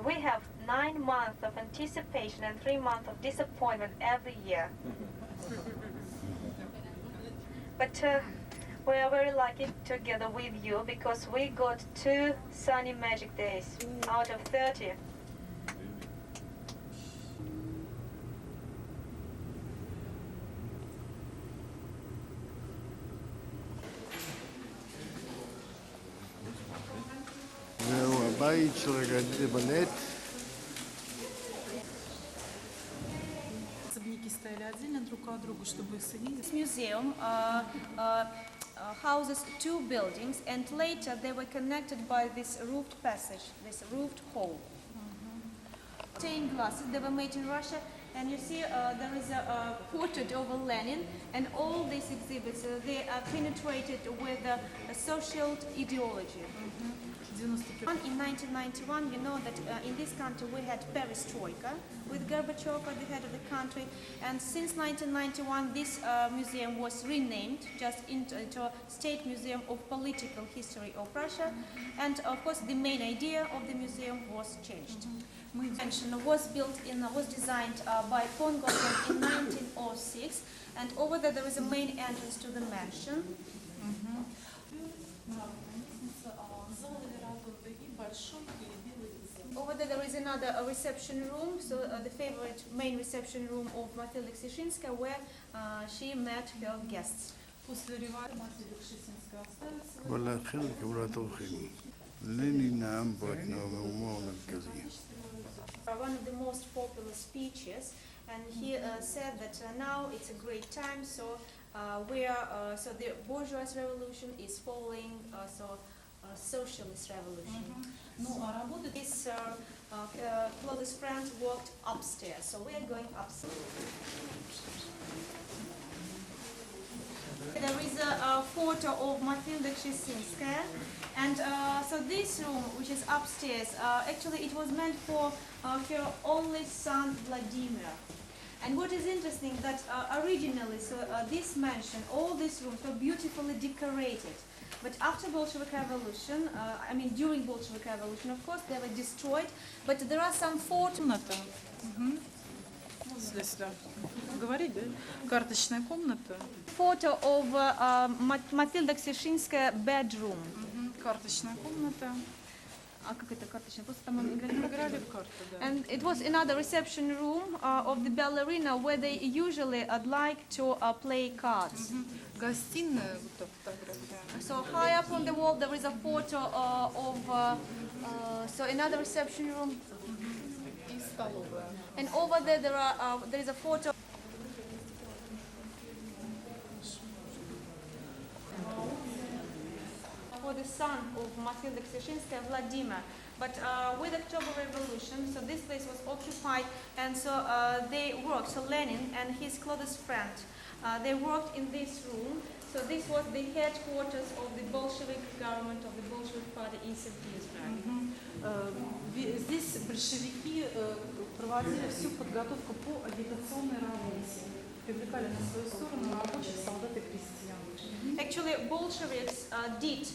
we have 9 months of anticipation and 3 months of disappointment every year. But we are very lucky together with you because we got 2 sunny magic days out of 30.
זהו הבית של רגעי בלט.
Стояли отдельно друг от друга, чтобы их соединить.
This museum houses 2 buildings, and later they were connected by this roofed passage, this roofed hall. Stained glasses, they were made in Russia, and you see there is a portrait of Lenin, and all these exhibits they are penetrated with a social ideology. In 1991, you know that in this country we had perestroika with Gorbachev at the head of the country, and since 1991 this museum was renamed just into a State Museum of Political History of Russia, and of course the main idea of the museum was changed. The mansion was designed by von Gogh in 1906, and over there is a main entrance to the mansion. Over there is another reception room, so the favorite main reception room of Matilda Ksheshinskaya, where she met her guests.
ולהתחיל לקבלת אורחים. לנין נאם פה את נאומו המרכזי.
One of the most popular speeches, and he said that now it's a great time, so the bourgeois revolution is following socialist revolution. This closest friend walked upstairs, so we are going upstairs. There is a photo of Matilda Ksheshinskaya, and so this room, which is upstairs, actually it was meant for her only son Vladimir. And what is interesting that originally, this mansion, all these rooms were beautifully decorated. But after Bolshevik Revolution, during Bolshevik Revolution, of course, they were destroyed. But there are some photos.
Здесь, да. Говорить, да? Карточная комната.
Photo of Matilda Ksheshinskaya bedroom.
Карточная комната.
А как это карточная? Просто там играли
в карты, да.
And it was another reception room of the ballerina where they usually like to play cards.
Гостиная, вот фотография.
So high up on the wall there is a photo of another reception room.
И столовая.
And over there there is a photo. For the son of Matilda Ksheshinskaya, Vladimir. But with October Revolution, so this place was occupied, and so they worked. So Lenin and his closest friend, they worked in this room. So this was the headquarters of the Bolshevik government, of the Bolshevik party in St. Petersburg.
Здесь большевики проводили всю подготовку по агитационной работе. Привлекали на свою сторону рабочих, солдат и крестьян.
Actually, Bolsheviks did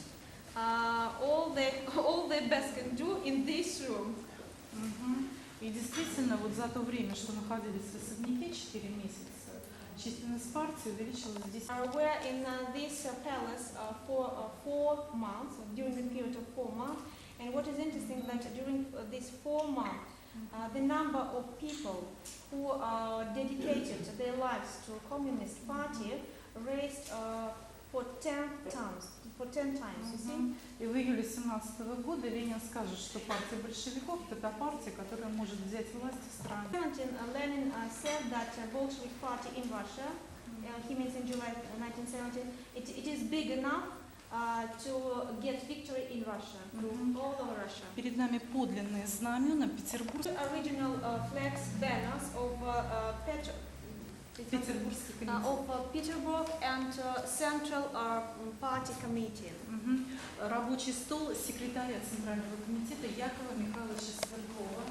all they best can do in this room.
И действительно, вот за то время, что находились в особняке 4 месяца, Численность партии увеличилась в 10
We're in this palace for 4 months, during the period of 4 months. And what is interesting that during these 4 months, the number of people who dedicated their lives to Communist Party raised for 10 times. You see?
И в июле 17 года Ленин скажет, что партия большевиков – это та партия, которая может взять власть в стране.
Lenin said that Bolshevik Party in Russia, he means in July 1917, it is big enough to get victory in Russia, all over Russia.
Перед нами подлинные знамена Петербурга.
Original flags, banners of Petersburg and Central Party Committee.
Рабочий стол секретаря Центрального комитета Якова Михайловича Свердлова.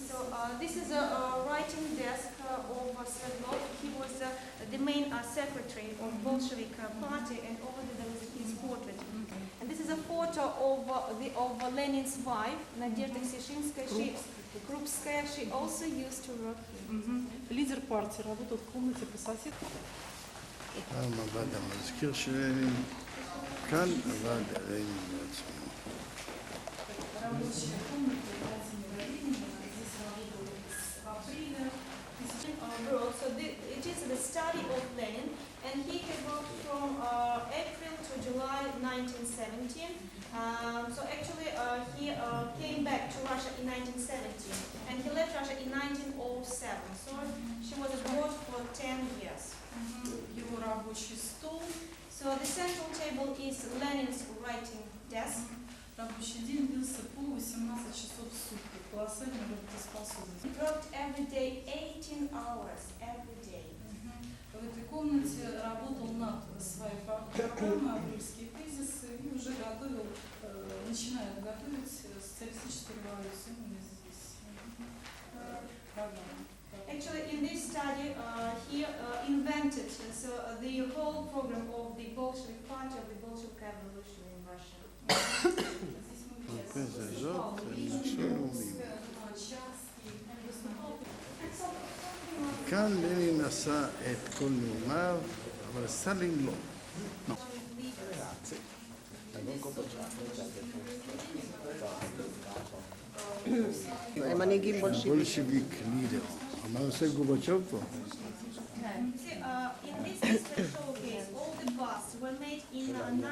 So this is a writing desk of Sverdlov. He was the main secretary of Bolshevik Party, and over there is his portrait. And this is a photo of Lenin's wife, Nadezhda Krupskaya. She also used to work here.
Лидер партии работал в комнате по соседству.
פעם עבד המזכיר של לנין, כאן עבד לנין בעצמו.
Рабочая комната Владимира Ленина, здесь работал с апреля.
So it is the study of Lenin, and he had worked from April to July 1917. So actually he came back to Russia in 1917, and he left Russia in 1907. So she was abroad for 10 years.
Его рабочий стол.
So the central table is Lenin's writing desk.
Рабочий день длился по 18 часов в сутки. Колоссальная работоспособность.
He worked every day 18 hours every day.
В этой комнате работал над своей программой «Апрельские кризисы» и уже готовил, начинает готовить социалистическую революцию. Здесь программа.
Actually, in this study, he invented the whole program of the Bolshevik Party, of the Bolshevik Revolution in Russia.
זאת נשאו לאומיים. כאן לנין עשה את כל נאומיו, אבל סטלין לא.
מנהיגים בולשיביק.
בולשיביק לידר. מה עושה גורבצ'וב פה?
In this history showcase, all the busts were made in 19...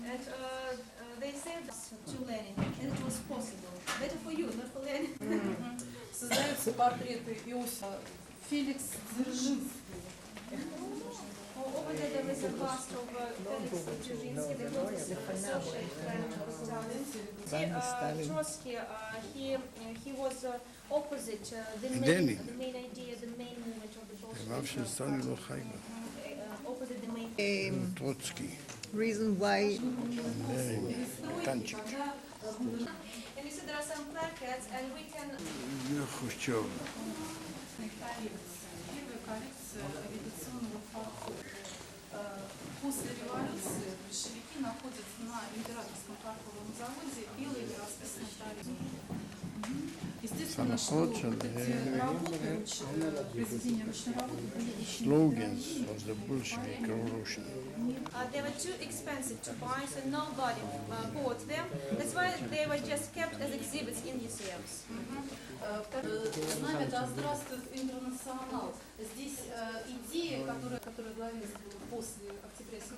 And they said to Lenin, and it was possible. Better for you, not for Lenin.
Создаются портреты Иосифа Феликс Дзержинский.
Over there is a bust of Felix Dzerzhinsky, the closest associate friend of Stalin. Trotsky, he was opposite the main idea, the main movement of the Bolshevik.
הרב של סטלין לא חי בה.
Opposite the main.
טרוצקי.
Reason why.
טנצ'יק.
And you see there are some placards, and we can.
חושצ'וב.
Первая коллекция агитационного фарфора. После революции большевики находятся на императорском фарфоровом заводе, белые расписаны тарелки. Естественно, что эти работы, произведения ручной работы были очень
Slogans of the Bolshevik Revolution.
They were too expensive to buy, so nobody bought them. That's why they were just kept as exhibits in museums.
Знамя «Да здравствует интернационал». Здесь идея, которая главенствовала после октябрьской